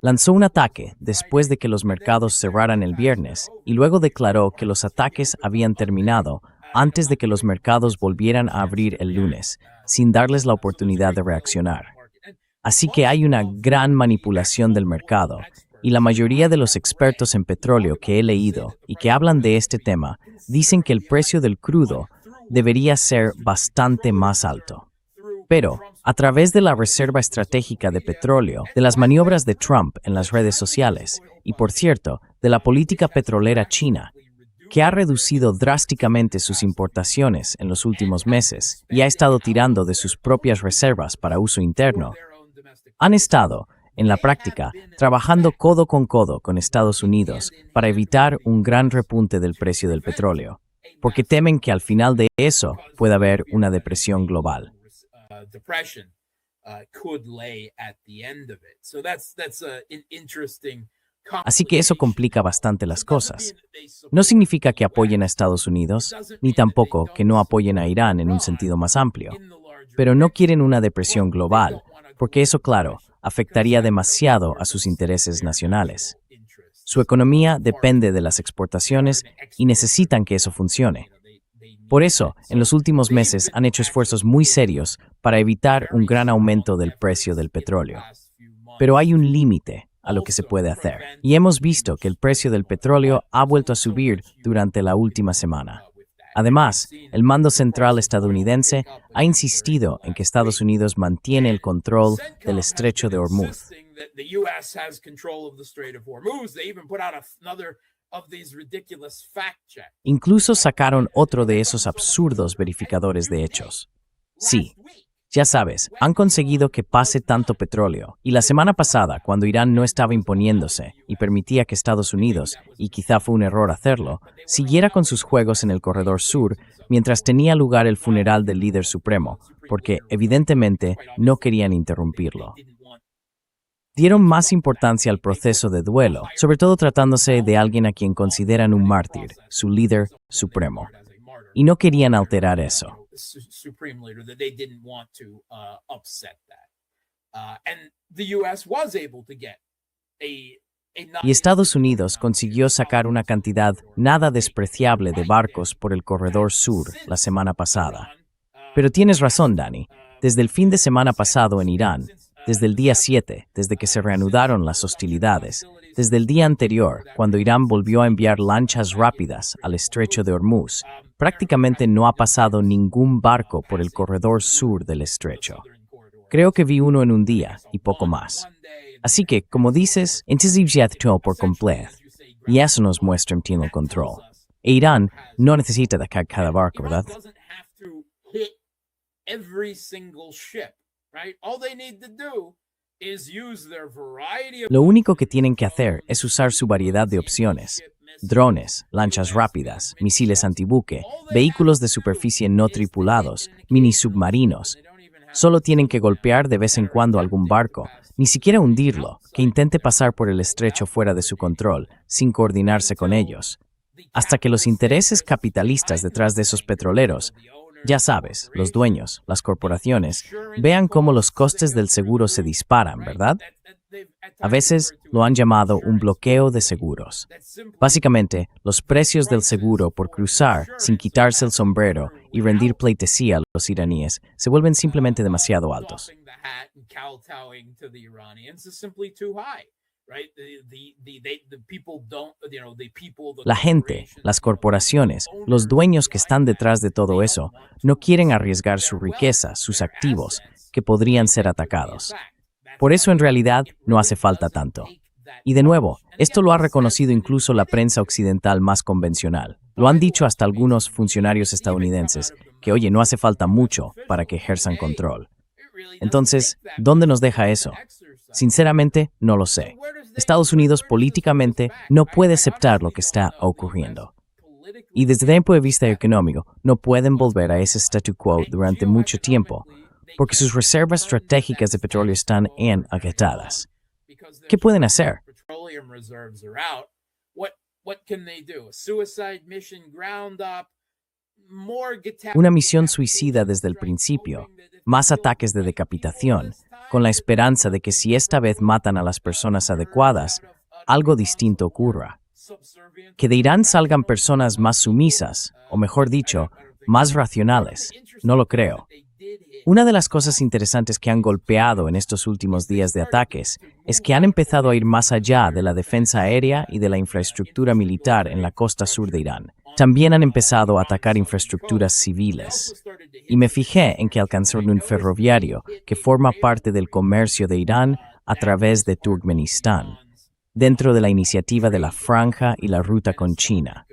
Lanzó un ataque después de que los mercados cerraran el viernes y luego declaró que los ataques habían terminado antes de que los mercados volvieran a abrir el lunes, sin darles la oportunidad de reaccionar. Así que hay una gran manipulación del mercado, y la mayoría de los expertos en petróleo que he leído y que hablan de este tema dicen que el precio del crudo debería ser bastante más alto. Pero, a través de la reserva estratégica de petróleo, de las maniobras de Trump en las redes sociales y, por cierto, de la política petrolera china, que ha reducido drásticamente sus importaciones en los últimos meses y ha estado tirando de sus propias reservas para uso interno, han estado, en la práctica, trabajando codo con Estados Unidos para evitar un gran repunte del precio del petróleo. porque temen que al final de eso pueda haber una depresión global. Así que eso complica bastante las cosas. No significa que apoyen a Estados Unidos, ni tampoco que no apoyen a Irán en un sentido más amplio. Pero no quieren una depresión global, porque eso, claro, afectaría demasiado a sus intereses nacionales. Su economía depende de las exportaciones y necesitan que eso funcione. Por eso, en los últimos meses han hecho esfuerzos muy serios para evitar un gran aumento del precio del petróleo. Pero hay un límite a lo que se puede hacer. Y hemos visto que el precio del petróleo ha vuelto a subir durante la última semana. Además, el mando central estadounidense ha insistido en que Estados Unidos mantiene el control del estrecho de Hormuz. Incluso sacaron otro de esos absurdos verificadores de hechos. Sí, ya sabes, han conseguido que pase tanto petróleo. Y la semana pasada, cuando Irán no estaba imponiéndose y permitía que Estados Unidos, y quizá fue un error hacerlo, siguiera con sus juegos en el corredor sur mientras tenía lugar el funeral del líder supremo, porque evidentemente no querían interrumpirlo. Dieron más importancia al proceso de duelo, sobre todo tratándose de alguien a quien consideran un mártir, su líder supremo. Y no querían alterar eso. Y Estados Unidos consiguió sacar una cantidad nada despreciable de barcos por el corredor sur la semana pasada. Pero tienes razón, Dani. Desde el fin de semana pasado en Irán, desde el día 7, desde que se reanudaron las hostilidades, desde el día anterior, cuando Irán volvió a enviar lanchas rápidas al estrecho de Hormuz, prácticamente no ha pasado ningún barco por el corredor sur del estrecho. Creo que vi uno en un día y poco más. Así que, como dices, todo por completo. Y eso nos muestra que tiene el control. E Irán no necesita de cada barco, ¿verdad? Lo único que tienen que hacer es usar su variedad de opciones. Drones, lanchas rápidas, misiles antibuque, vehículos de superficie no tripulados, mini submarinos. Solo tienen que golpear de vez en cuando algún barco, ni siquiera hundirlo, que intente pasar por el estrecho fuera de su control, sin coordinarse con ellos. Hasta que los intereses capitalistas detrás de esos petroleros, ya sabes, los dueños, las corporaciones, vean cómo los costes del seguro se disparan, ¿verdad? A veces lo han llamado un bloqueo de seguros. Básicamente, los precios del seguro por cruzar sin quitarse el sombrero y rendir pleitesía a los iraníes se vuelven simplemente demasiado altos. La gente, las corporaciones, los dueños que están detrás de todo eso, no quieren arriesgar su riqueza, sus activos, que podrían ser atacados. Por eso en realidad no hace falta tanto. Y de nuevo, esto lo ha reconocido incluso la prensa occidental más convencional. Lo han dicho hasta algunos funcionarios estadounidenses, que oye, no hace falta mucho para que ejerzan control. Entonces, ¿dónde nos deja eso? Sinceramente, no lo sé. Estados Unidos políticamente no puede aceptar lo que está ocurriendo. Y desde el punto de vista económico, no pueden volver a ese statu quo durante mucho tiempo, porque sus reservas estratégicas de petróleo están agatadas. ¿Qué pueden hacer? Una misión suicida desde el principio, más ataques de decapitación, con la esperanza de que si esta vez matan a las personas adecuadas, algo distinto ocurra. Que de Irán salgan personas más sumisas, o mejor dicho, más racionales, no lo creo. Una de las cosas interesantes que han golpeado en estos últimos días de ataques es que han empezado a ir más allá de la defensa aérea y de la infraestructura militar en la costa sur de Irán. También han empezado a atacar infraestructuras civiles. Y me fijé en que alcanzaron un ferroviario que forma parte del comercio de Irán a través de Turkmenistán, dentro de la iniciativa de la Franja y la Ruta con China.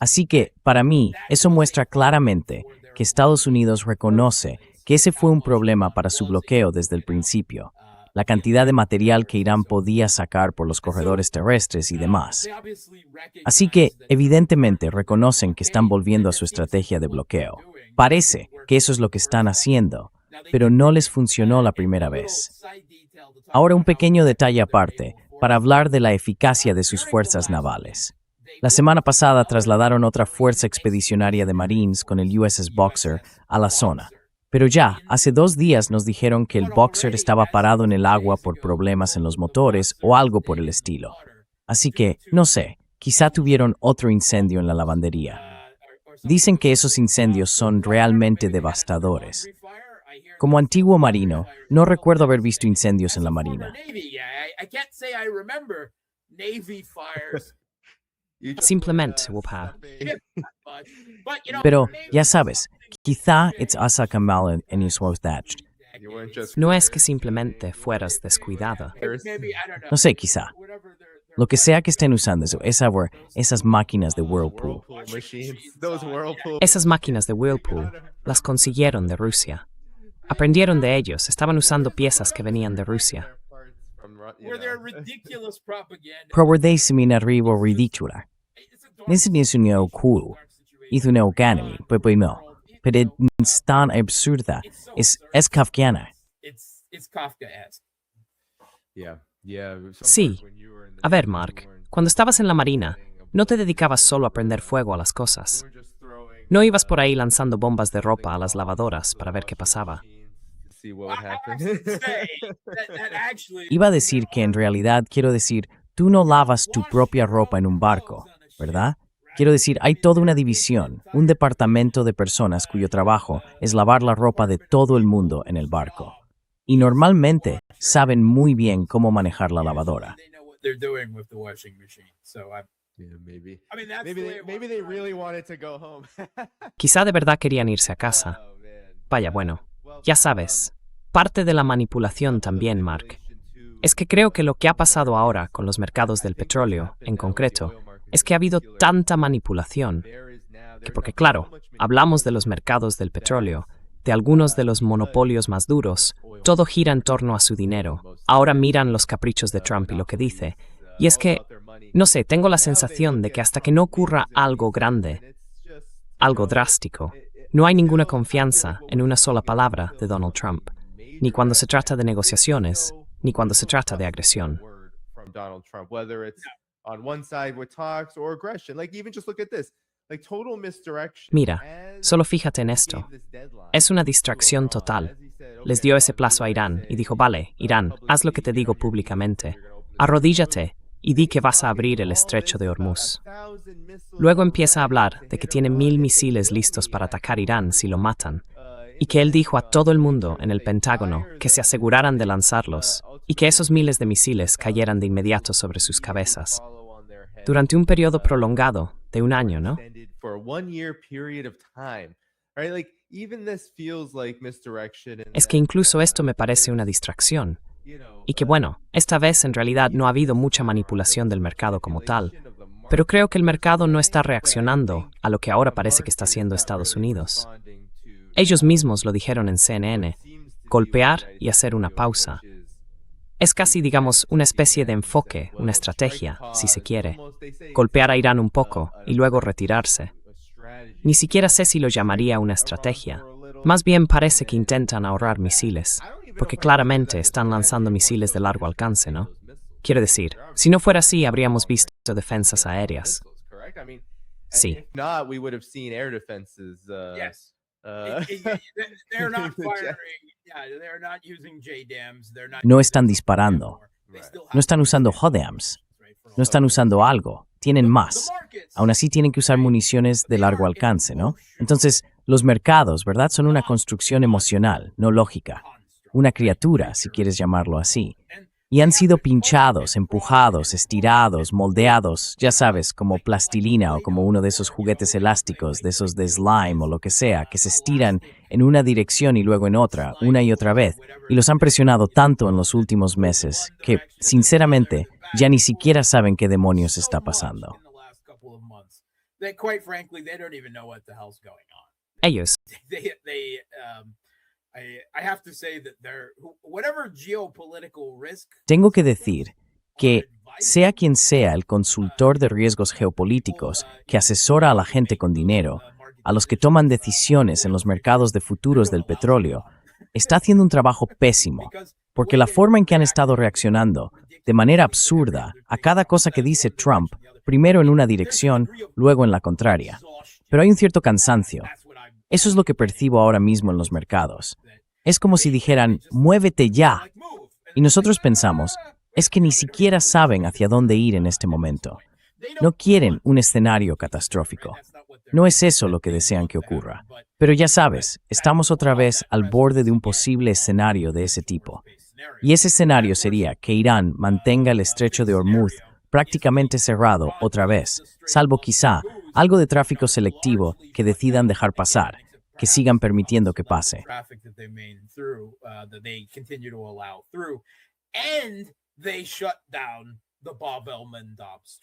Así que, para mí, eso muestra claramente que Estados Unidos reconoce que ese fue un problema para su bloqueo desde el principio, la cantidad de material que Irán podía sacar por los corredores terrestres y demás. Así que, evidentemente, reconocen que están volviendo a su estrategia de bloqueo. Parece que eso es lo que están haciendo, pero no les funcionó la primera vez. Ahora un pequeño detalle aparte, para hablar de la eficacia de sus fuerzas navales. La semana pasada trasladaron otra fuerza expedicionaria de Marines con el USS Boxer a la zona. Pero ya, hace 2 días nos dijeron que el Boxer estaba parado en el agua por problemas en los motores o algo por el estilo. Así que, no sé, quizá tuvieron otro incendio en la lavandería. Dicen que esos incendios son realmente devastadores. Como antiguo marino, no recuerdo haber visto incendios en la marina. Simplemente, Wupha. Pero, ya sabes, quizá it's asa kamal en thatched. No es que simplemente fueras descuidada. No sé, quizá. Lo que sea que estén usando eso, esas máquinas de Whirlpool. Esas máquinas de Whirlpool las consiguieron de Rusia. Aprendieron de ellos, estaban usando piezas que venían de Rusia. Proverdei seminarivo ridicula. Nesse neo cool. Hizo neo canemi, pero no. Pero es tan absurda. Es kafkiana. Sí. A ver, Mark, cuando estabas en la marina, no te dedicabas solo a prender fuego a las cosas. No ibas por ahí lanzando bombas de ropa a las lavadoras para ver qué pasaba. Iba a decir que en realidad quiero decir, tú no lavas tu propia ropa en un barco, ¿verdad? Quiero decir, hay toda una división, un departamento de personas cuyo trabajo es lavar la ropa de todo el mundo en el barco. Y normalmente saben muy bien cómo manejar la lavadora. Quizá de verdad querían irse a casa. Vaya, bueno, ya sabes, parte de la manipulación también, Mark. Es que creo que lo que ha pasado ahora con los mercados del petróleo, en concreto, es que ha habido tanta manipulación, que porque claro, hablamos de los mercados del petróleo, de algunos de los monopolios más duros, todo gira en torno a su dinero. Ahora miran los caprichos de Trump y lo que dice. Y es que, no sé, tengo la sensación de que hasta que no ocurra algo grande, algo drástico, no hay ninguna confianza en una sola palabra de Donald Trump, ni cuando se trata de negociaciones, ni cuando se trata de agresión. Mira, solo fíjate en esto. Es una distracción total. Les dio ese plazo a Irán y dijo, vale, Irán, haz lo que te digo públicamente. Arrodíllate y di que vas a abrir el estrecho de Hormuz. Luego empieza a hablar de que tiene 1000 misiles listos para atacar Irán si lo matan, y que él dijo a todo el mundo en el Pentágono que se aseguraran de lanzarlos y que esos miles de misiles cayeran de inmediato sobre sus cabezas. Durante un periodo prolongado de 1 año, ¿no? Es que incluso esto me parece una distracción. Y que bueno, esta vez en realidad no ha habido mucha manipulación del mercado como tal, pero creo que el mercado no está reaccionando a lo que ahora parece que está haciendo Estados Unidos. Ellos mismos lo dijeron en CNN, golpear y hacer una pausa. Es casi, digamos, una especie de enfoque, una estrategia, si se quiere. Golpear a Irán un poco y luego retirarse. Ni siquiera sé si lo llamaría una estrategia. Más bien parece que intentan ahorrar misiles, porque claramente están lanzando misiles de largo alcance, ¿no? Quiero decir, si no fuera así, habríamos visto defensas aéreas. Sí. No están disparando. No están usando HODAMs. No están usando algo. Tienen más. Aún así tienen que usar municiones de largo alcance, ¿no? Entonces, los mercados, ¿verdad? Son una construcción emocional, no lógica. Una criatura, si quieres llamarlo así. Y han sido pinchados, empujados, estirados, moldeados, ya sabes, como plastilina o como uno de esos juguetes elásticos, de esos de slime o lo que sea, que se estiran en una dirección y luego en otra, una y otra vez. Y los han presionado tanto en los últimos meses que, sinceramente, ya ni siquiera saben qué demonios está pasando. Ellos. I have to say that whatever geopolitical risk. Tengo que decir que, sea quien sea el consultor de riesgos geopolíticos que asesora a la gente con dinero, a los que toman decisiones en los mercados de futuros del petróleo, está haciendo un trabajo pésimo, porque la forma en que han estado reaccionando, de manera absurda, a cada cosa que dice Trump, primero en una dirección, luego en la contraria. Pero hay un cierto cansancio. Eso es lo que percibo ahora mismo en los mercados. Es como si dijeran, muévete ya. Y nosotros pensamos, es que ni siquiera saben hacia dónde ir en este momento. No quieren un escenario catastrófico. No es eso lo que desean que ocurra. Pero ya sabes, estamos otra vez al borde de un posible escenario de ese tipo. Y ese escenario sería que Irán mantenga el estrecho de Hormuz prácticamente cerrado otra vez, salvo quizá algo de tráfico selectivo que decidan dejar pasar, que sigan permitiendo que pase.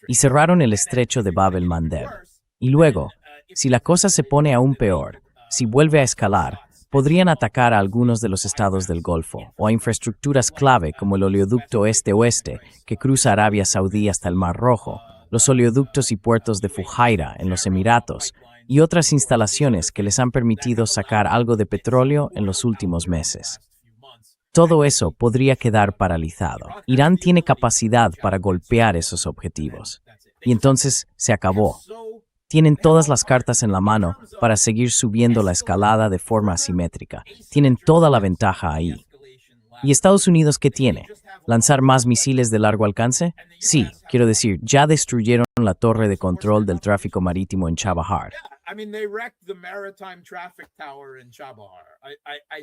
Y cerraron el estrecho de Bab el-Mandeb. Y luego, si la cosa se pone aún peor, si vuelve a escalar, podrían atacar a algunos de los estados del Golfo o a infraestructuras clave como el oleoducto este-oeste que cruza Arabia Saudí hasta el Mar Rojo, los oleoductos y puertos de Fujairah en los Emiratos y otras instalaciones que les han permitido sacar algo de petróleo en los últimos meses. Todo eso podría quedar paralizado. Irán tiene capacidad para golpear esos objetivos. Y entonces se acabó. Tienen todas las cartas en la mano para seguir subiendo la escalada de forma asimétrica. Tienen toda la ventaja ahí. ¿Y Estados Unidos qué tiene? ¿Lanzar más misiles de largo alcance? Sí, quiero decir, ya destruyeron la torre de control del tráfico marítimo en Chabahar.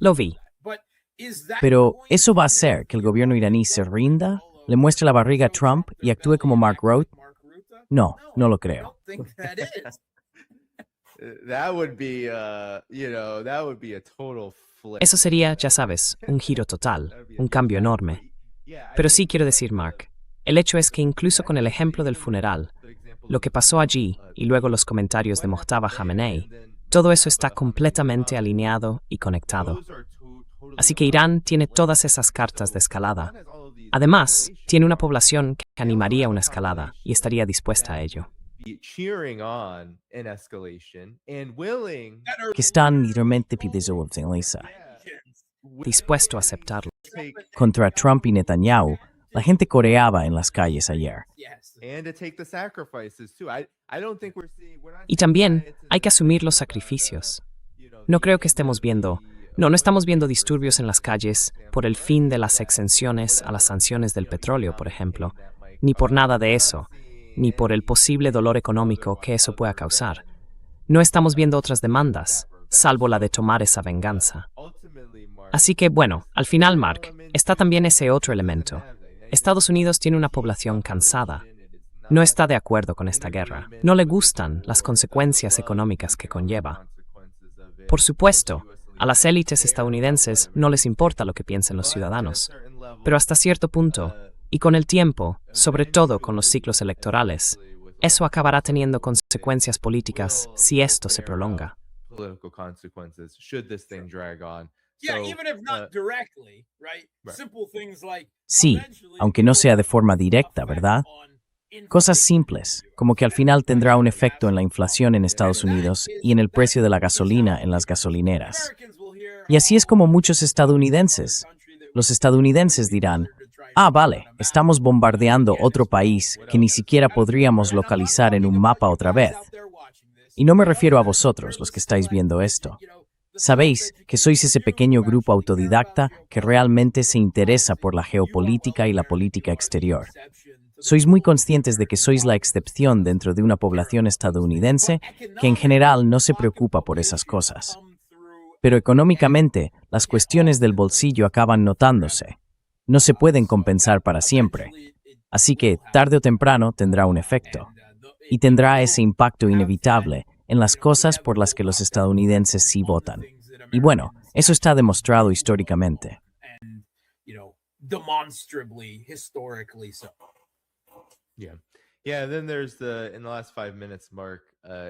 Lo vi. Pero, ¿eso va a hacer que el gobierno iraní se rinda, le muestre la barriga a Trump y actúe como Mark Rutte? No, no lo creo. That would be a total flip. Eso sería, ya sabes, un giro total, un cambio enorme. Pero sí quiero decir, Mark, el hecho es que incluso con el ejemplo del funeral, lo que pasó allí y luego los comentarios de Mojtaba Khamenei, todo eso está completamente alineado y conectado. Así que Irán tiene todas esas cartas de escalada. Además, tiene una población que animaría una escalada y estaría dispuesta a ello. Que están literalmente pidiendo Dispuesto a aceptarlo. contra Trump y Netanyahu, la gente coreaba en las calles ayer. Y también hay que asumir los sacrificios. No creo que estemos viendo... No estamos viendo disturbios en las calles por el fin de las exenciones a las sanciones del petróleo, por ejemplo, ni por nada de eso, ni por el posible dolor económico que eso pueda causar. No estamos viendo otras demandas, salvo la de tomar esa venganza. Así que, bueno, al final, Mark, está también ese otro elemento. Estados Unidos tiene una población cansada. No está de acuerdo con esta guerra. No le gustan las consecuencias económicas que conlleva. Por supuesto, a las élites estadounidenses no les importa lo que piensen los ciudadanos, pero hasta cierto punto, y con el tiempo, sobre todo con los ciclos electorales, eso acabará teniendo consecuencias políticas si esto se prolonga. Sí, aunque no sea de forma directa, ¿verdad? Cosas simples, como que al final tendrá un efecto en la inflación en Estados Unidos y en el precio de la gasolina en las gasolineras. Y así es como muchos estadounidenses. Los estadounidenses dirán, vale, estamos bombardeando otro país que ni siquiera podríamos localizar en un mapa otra vez. Y no me refiero a vosotros, los que estáis viendo esto. Sabéis que sois ese pequeño grupo autodidacta que realmente se interesa por la geopolítica y la política exterior. Sois muy conscientes de que sois la excepción dentro de una población estadounidense que en general no se preocupa por esas cosas. Pero económicamente, las cuestiones del bolsillo acaban notándose. No se pueden compensar para siempre. Así que, tarde o temprano, tendrá un efecto. Y tendrá ese impacto inevitable en las cosas por las que los estadounidenses sí votan. Y bueno, eso está demostrado históricamente.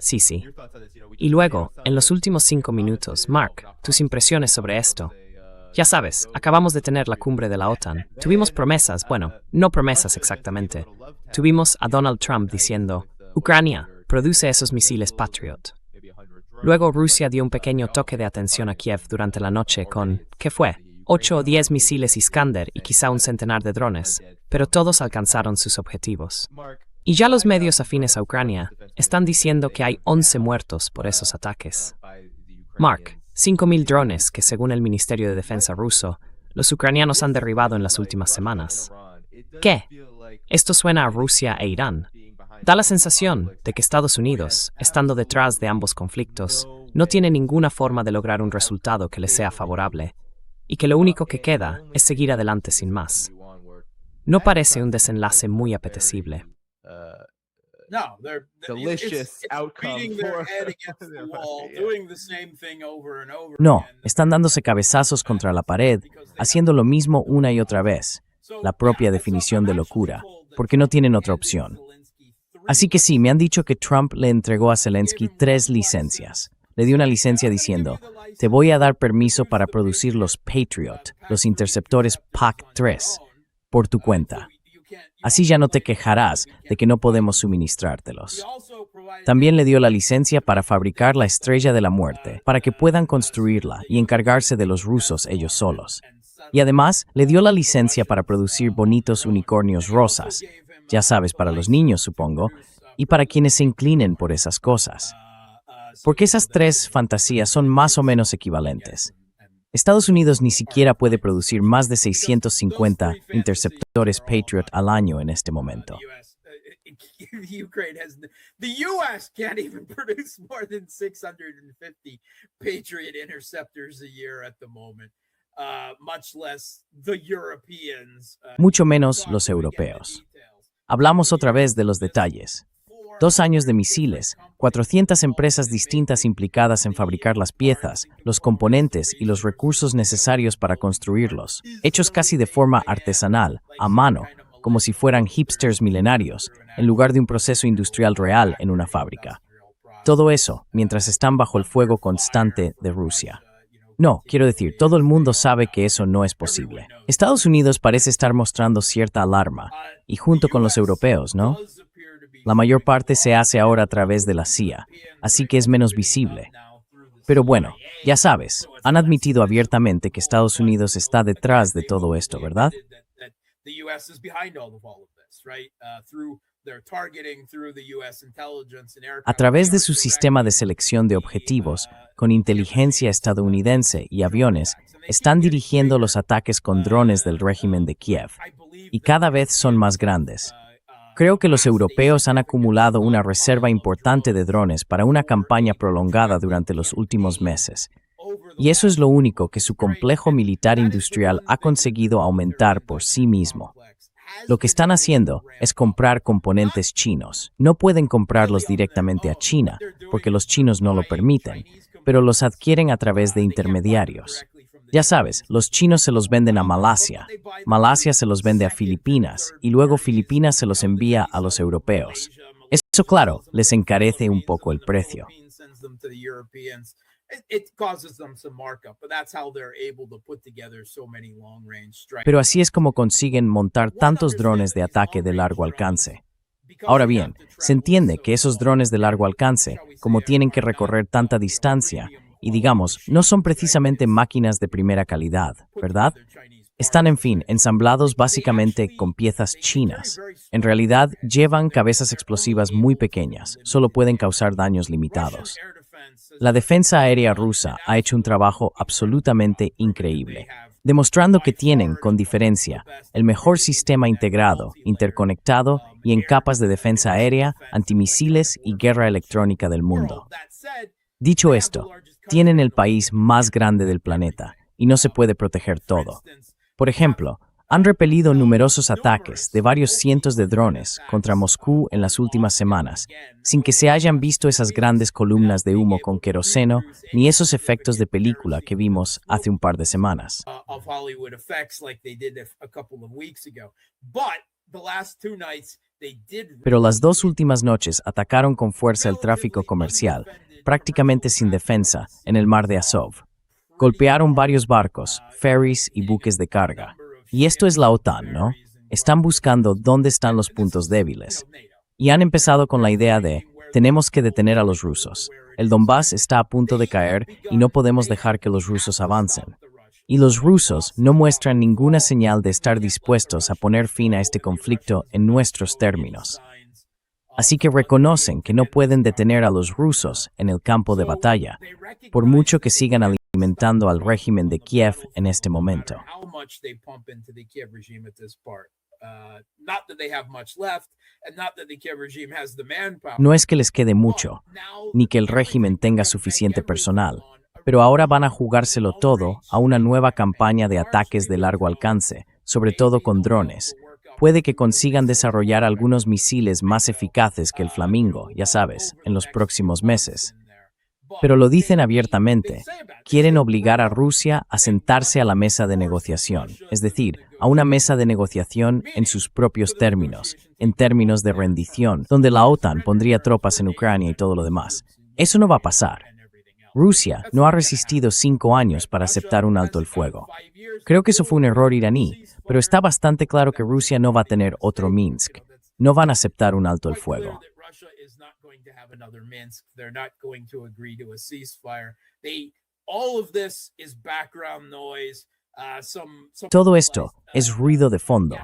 Sí. Y luego, en los últimos 5 minutos, Mark, tus impresiones sobre esto. Ya sabes, acabamos de tener la cumbre de la OTAN. Tuvimos promesas, bueno, no promesas exactamente. Tuvimos a Donald Trump diciendo, Ucrania, produce esos misiles Patriot. Luego Rusia dio un pequeño toque de atención a Kiev durante la noche con, ¿qué fue? 8 o 10 misiles Iskander y quizá un centenar de drones, pero todos alcanzaron sus objetivos. Y ya los medios afines a Ucrania están diciendo que hay 11 muertos por esos ataques. Mark, 5.000 drones que, según el Ministerio de Defensa ruso, los ucranianos han derribado en las últimas semanas. ¿Qué? Esto suena a Rusia e Irán. Da la sensación de que Estados Unidos, estando detrás de ambos conflictos, no tiene ninguna forma de lograr un resultado que le sea favorable, y que lo único que queda es seguir adelante sin más. No parece un desenlace muy apetecible. No, they're Delicious outcome beating their for- head against the wall, doing the same thing over and over No, again. están dándose cabezazos contra la pared, haciendo lo mismo una y otra vez. La propia definición de locura, porque no tienen otra opción. Así que sí, me han dicho que Trump le entregó a Zelensky 3 licencias. Le dio una licencia diciendo, te voy a dar permiso para producir los Patriot, los interceptores PAC-3, por tu cuenta. Así ya no te quejarás de que no podemos suministrártelos. También le dio la licencia para fabricar la Estrella de la Muerte, para que puedan construirla y encargarse de los rusos ellos solos. Y además, le dio la licencia para producir bonitos unicornios rosas, ya sabes, para los niños, supongo, y para quienes se inclinen por esas cosas. Porque esas 3 fantasías son más o menos equivalentes. Estados Unidos ni siquiera puede producir más de 650 interceptores Patriot al año en este momento. The U.S. can't even produce more than 650 Patriot interceptors a year at the moment, much less the Europeans. Mucho menos los europeos. Hablamos otra vez de los detalles. 2 años de misiles, 400 empresas distintas implicadas en fabricar las piezas, los componentes y los recursos necesarios para construirlos, hechos casi de forma artesanal, a mano, como si fueran hipsters milenarios, en lugar de un proceso industrial real en una fábrica. Todo eso mientras están bajo el fuego constante de Rusia. No, quiero decir, todo el mundo sabe que eso no es posible. Estados Unidos parece estar mostrando cierta alarma, y junto con los europeos, ¿no? La mayor parte se hace ahora a través de la CIA, así que es menos visible. Pero bueno, ya sabes, han admitido abiertamente que Estados Unidos está detrás de todo esto, ¿verdad? A través de su sistema de selección de objetivos, con inteligencia estadounidense y aviones, están dirigiendo los ataques con drones del régimen de Kiev, y cada vez son más grandes. Creo que los europeos han acumulado una reserva importante de drones para una campaña prolongada durante los últimos meses. Y eso es lo único que su complejo militar industrial ha conseguido aumentar por sí mismo. Lo que están haciendo es comprar componentes chinos. No pueden comprarlos directamente a China, porque los chinos no lo permiten, pero los adquieren a través de intermediarios. Ya sabes, los chinos se los venden a Malasia, Malasia se los vende a Filipinas, y luego Filipinas se los envía a los europeos. Eso, claro, les encarece un poco el precio. Pero así es como consiguen montar tantos drones de ataque de largo alcance. Ahora bien, se entiende que esos drones de largo alcance, como tienen que recorrer tanta distancia, y digamos, no son precisamente máquinas de primera calidad, ¿verdad? Están, en fin, ensamblados básicamente con piezas chinas. En realidad, llevan cabezas explosivas muy pequeñas, solo pueden causar daños limitados. La defensa aérea rusa ha hecho un trabajo absolutamente increíble, demostrando que tienen, con diferencia, el mejor sistema integrado, interconectado y en capas de defensa aérea, antimisiles y guerra electrónica del mundo. Dicho esto, tienen el país más grande del planeta y no se puede proteger todo. Por ejemplo, han repelido numerosos ataques de varios cientos de drones contra Moscú en las últimas semanas, sin que se hayan visto esas grandes columnas de humo con queroseno ni esos efectos de película que vimos hace un par de semanas. Pero las 2 últimas noches atacaron con fuerza el tráfico comercial, prácticamente sin defensa, en el mar de Azov. Golpearon varios barcos, ferries y buques de carga. Y esto es la OTAN, ¿no? Están buscando dónde están los puntos débiles. Y han empezado con la idea de, tenemos que detener a los rusos. El Donbass está a punto de caer y no podemos dejar que los rusos avancen. Y los rusos no muestran ninguna señal de estar dispuestos a poner fin a este conflicto en nuestros términos. Así que reconocen que no pueden detener a los rusos en el campo de batalla, por mucho que sigan alimentando al régimen de Kiev en este momento. No es que les quede mucho, ni que el régimen tenga suficiente personal, pero ahora van a jugárselo todo a una nueva campaña de ataques de largo alcance, sobre todo con drones. Puede que consigan desarrollar algunos misiles más eficaces que el Flamingo, ya sabes, en los próximos meses. Pero lo dicen abiertamente, quieren obligar a Rusia a sentarse a la mesa de negociación, es decir, a una mesa de negociación en sus propios términos, en términos de rendición, donde la OTAN pondría tropas en Ucrania y todo lo demás. Eso no va a pasar. Rusia no ha resistido 5 años para aceptar un alto el fuego. Creo que eso fue un error iraní, pero está bastante claro que Rusia no va a tener otro Minsk. No van a aceptar un alto el fuego. Todo esto es ruido de fondo.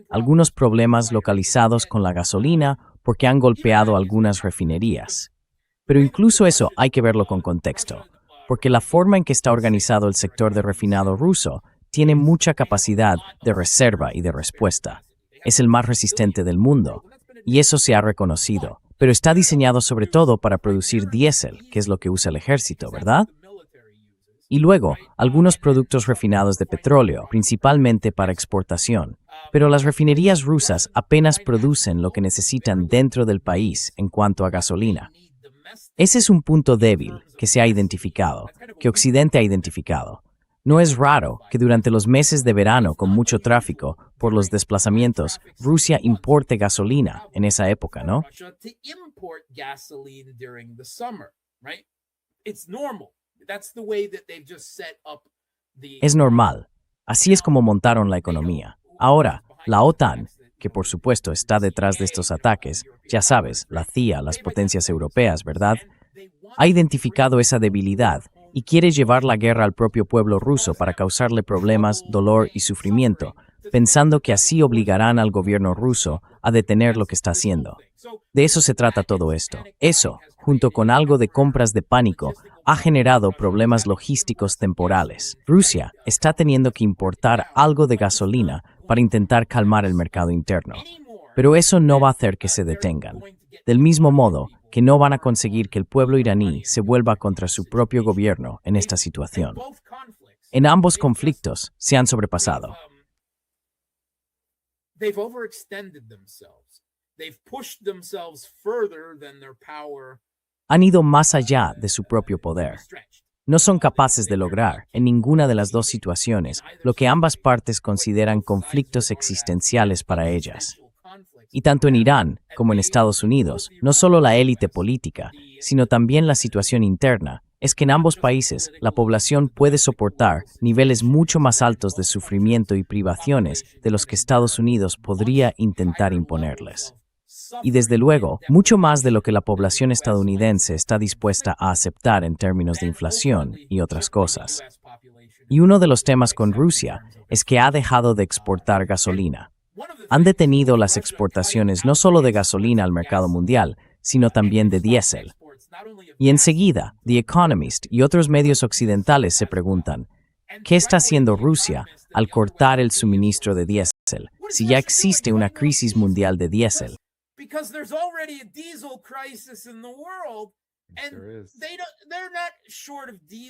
Algunos problemas localizados con la gasolina porque han golpeado algunas refinerías. Pero incluso eso hay que verlo con contexto, porque la forma en que está organizado el sector de refinado ruso tiene mucha capacidad de reserva y de respuesta. Es el más resistente del mundo, y eso se ha reconocido, pero está diseñado sobre todo para producir diésel, que es lo que usa el ejército, ¿verdad? Y luego, algunos productos refinados de petróleo, principalmente para exportación. Pero las refinerías rusas apenas producen lo que necesitan dentro del país en cuanto a gasolina. Ese es un punto débil que se ha identificado, que Occidente ha identificado. No es raro que durante los meses de verano con mucho tráfico por los desplazamientos, Rusia importe gasolina en esa época, ¿no? Es normal. Así es como montaron la economía. Ahora, la OTAN, que por supuesto está detrás de estos ataques, ya sabes, la CIA, las potencias europeas, ¿verdad? Ha identificado esa debilidad y quiere llevar la guerra al propio pueblo ruso para causarle problemas, dolor y sufrimiento, pensando que así obligarán al gobierno ruso a detener lo que está haciendo. De eso se trata todo esto. Eso, junto con algo de compras de pánico, ha generado problemas logísticos temporales. Rusia está teniendo que importar algo de gasolina para intentar calmar el mercado interno. Pero eso no va a hacer que se detengan. Del mismo modo que no van a conseguir que el pueblo iraní se vuelva contra su propio gobierno en esta situación. En ambos conflictos se han sobrepasado. Han ido más allá de su propio poder. No son capaces de lograr, en ninguna de las dos situaciones, lo que ambas partes consideran conflictos existenciales para ellas. Y tanto en Irán como en Estados Unidos, no solo la élite política, sino también la situación interna, es que en ambos países la población puede soportar niveles mucho más altos de sufrimiento y privaciones de los que Estados Unidos podría intentar imponerles. Y desde luego, mucho más de lo que la población estadounidense está dispuesta a aceptar en términos de inflación y otras cosas. Y uno de los temas con Rusia es que ha dejado de exportar gasolina. Han detenido las exportaciones no solo de gasolina al mercado mundial, sino también de diésel. Y enseguida, The Economist y otros medios occidentales se preguntan, ¿qué está haciendo Rusia al cortar el suministro de diésel, si ya existe una crisis mundial de diésel?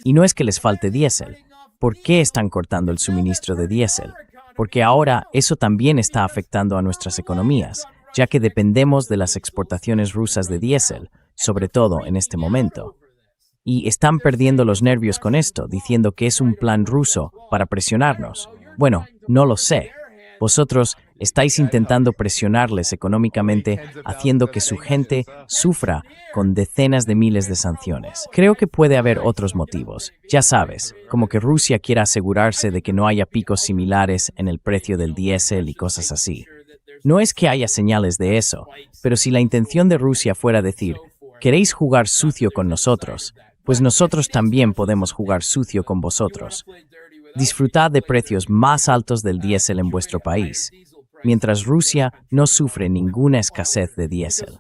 Y no es que les falte diésel. ¿Por qué están cortando el suministro de diésel? Porque ahora eso también está afectando a nuestras economías, ya que dependemos de las exportaciones rusas de diésel, sobre todo en este momento. Y están perdiendo los nervios con esto, diciendo que es un plan ruso para presionarnos. Bueno, no lo sé. Vosotros Estáis intentando presionarles económicamente, haciendo que su gente sufra con decenas de miles de sanciones. Creo que puede haber otros motivos. Ya sabes, como que Rusia quiera asegurarse de que no haya picos similares en el precio del diésel y cosas así. No es que haya señales de eso, pero si la intención de Rusia fuera decir, ¿queréis jugar sucio con nosotros? Pues nosotros también podemos jugar sucio con vosotros. Disfrutad de precios más altos del diésel en vuestro país, mientras Rusia no sufre ninguna escasez de diésel.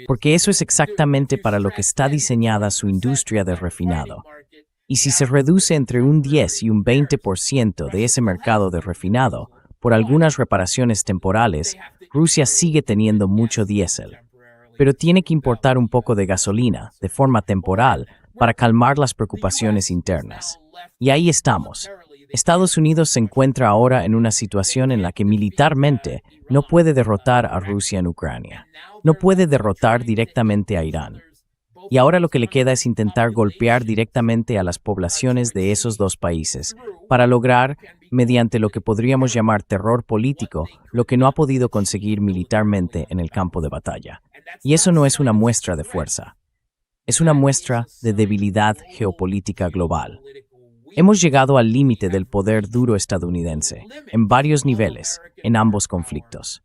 Porque eso es exactamente para lo que está diseñada su industria de refinado. Y si se reduce entre un 10 y un 20% de ese mercado de refinado, por algunas reparaciones temporales, Rusia sigue teniendo mucho diésel. Pero tiene que importar un poco de gasolina, de forma temporal, para calmar las preocupaciones internas. Y ahí estamos. Estados Unidos se encuentra ahora en una situación en la que militarmente no puede derrotar a Rusia en Ucrania. No puede derrotar directamente a Irán. Y ahora lo que le queda es intentar golpear directamente a las poblaciones de esos dos países, para lograr, mediante lo que podríamos llamar terror político, lo que no ha podido conseguir militarmente en el campo de batalla. Y eso no es una muestra de fuerza. Es una muestra de debilidad geopolítica global. Hemos llegado al límite del poder duro estadounidense, en varios niveles, en ambos conflictos.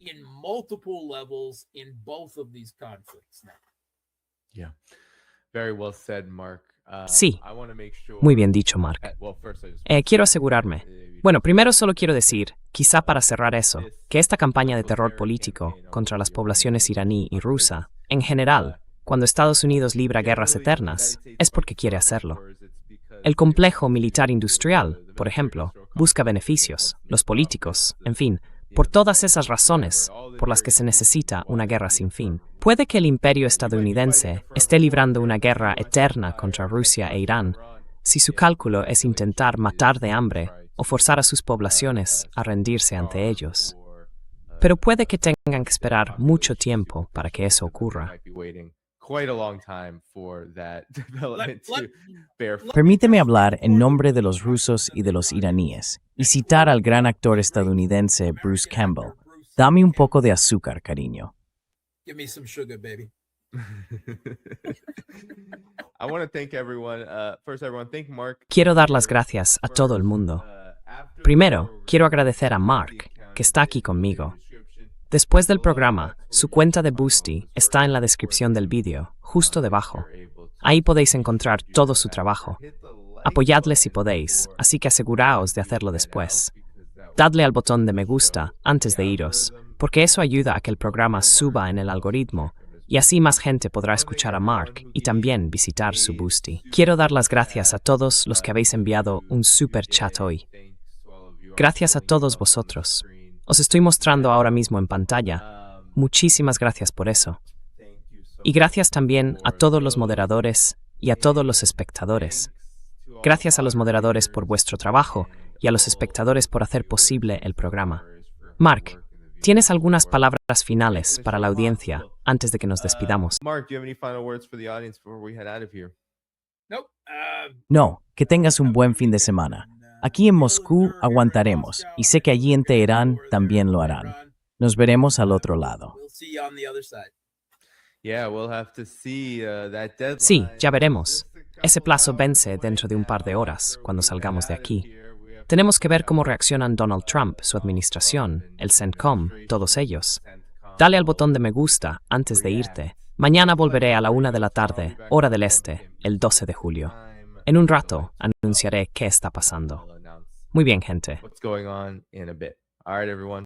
Sí, muy bien dicho, Mark. Quiero asegurarme. Bueno, primero solo quiero decir, quizá para cerrar eso, que esta campaña de terror político contra las poblaciones iraní y rusa, en general, cuando Estados Unidos libra guerras eternas, es porque quiere hacerlo. El complejo militar industrial, por ejemplo, busca beneficios, los políticos, en fin, por todas esas razones por las que se necesita una guerra sin fin. Puede que el imperio estadounidense esté librando una guerra eterna contra Rusia e Irán si su cálculo es intentar matar de hambre o forzar a sus poblaciones a rendirse ante ellos. Pero puede que tengan que esperar mucho tiempo para que eso ocurra. Permíteme hablar en nombre de los rusos y de los iraníes y citar al gran actor estadounidense Bruce Campbell. Dame un poco de azúcar, cariño. Give me some sugar, baby. Quiero dar las gracias a todo el mundo. Primero, quiero agradecer a Mark, que está aquí conmigo. Después del programa, su cuenta de Boosty está en la descripción del vídeo, justo debajo. Ahí podéis encontrar todo su trabajo. Apoyadle si podéis, así que aseguraos de hacerlo después. Dadle al botón de me gusta antes de iros, porque eso ayuda a que el programa suba en el algoritmo, y así más gente podrá escuchar a Mark y también visitar su Boosty. Quiero dar las gracias a todos los que habéis enviado un super chat hoy. Gracias a todos vosotros. Os estoy mostrando ahora mismo en pantalla. Muchísimas gracias por eso. Y gracias también a todos los moderadores y a todos los espectadores. Gracias a los moderadores por vuestro trabajo y a los espectadores por hacer posible el programa. Mark, ¿tienes algunas palabras finales para la audiencia antes de que nos despidamos? No, que tengas un buen fin de semana. Aquí en Moscú aguantaremos, y sé que allí en Teherán también lo harán. Nos veremos al otro lado. Sí, ya veremos. Ese plazo vence dentro de un par de horas, cuando salgamos de aquí. Tenemos que ver cómo reaccionan Donald Trump, su administración, el CENTCOM, todos ellos. Dale al botón de me gusta antes de irte. Mañana volveré a la 1 de la tarde, hora del este, el 12 de julio. En un rato anunciaré qué está pasando. Muy bien, gente.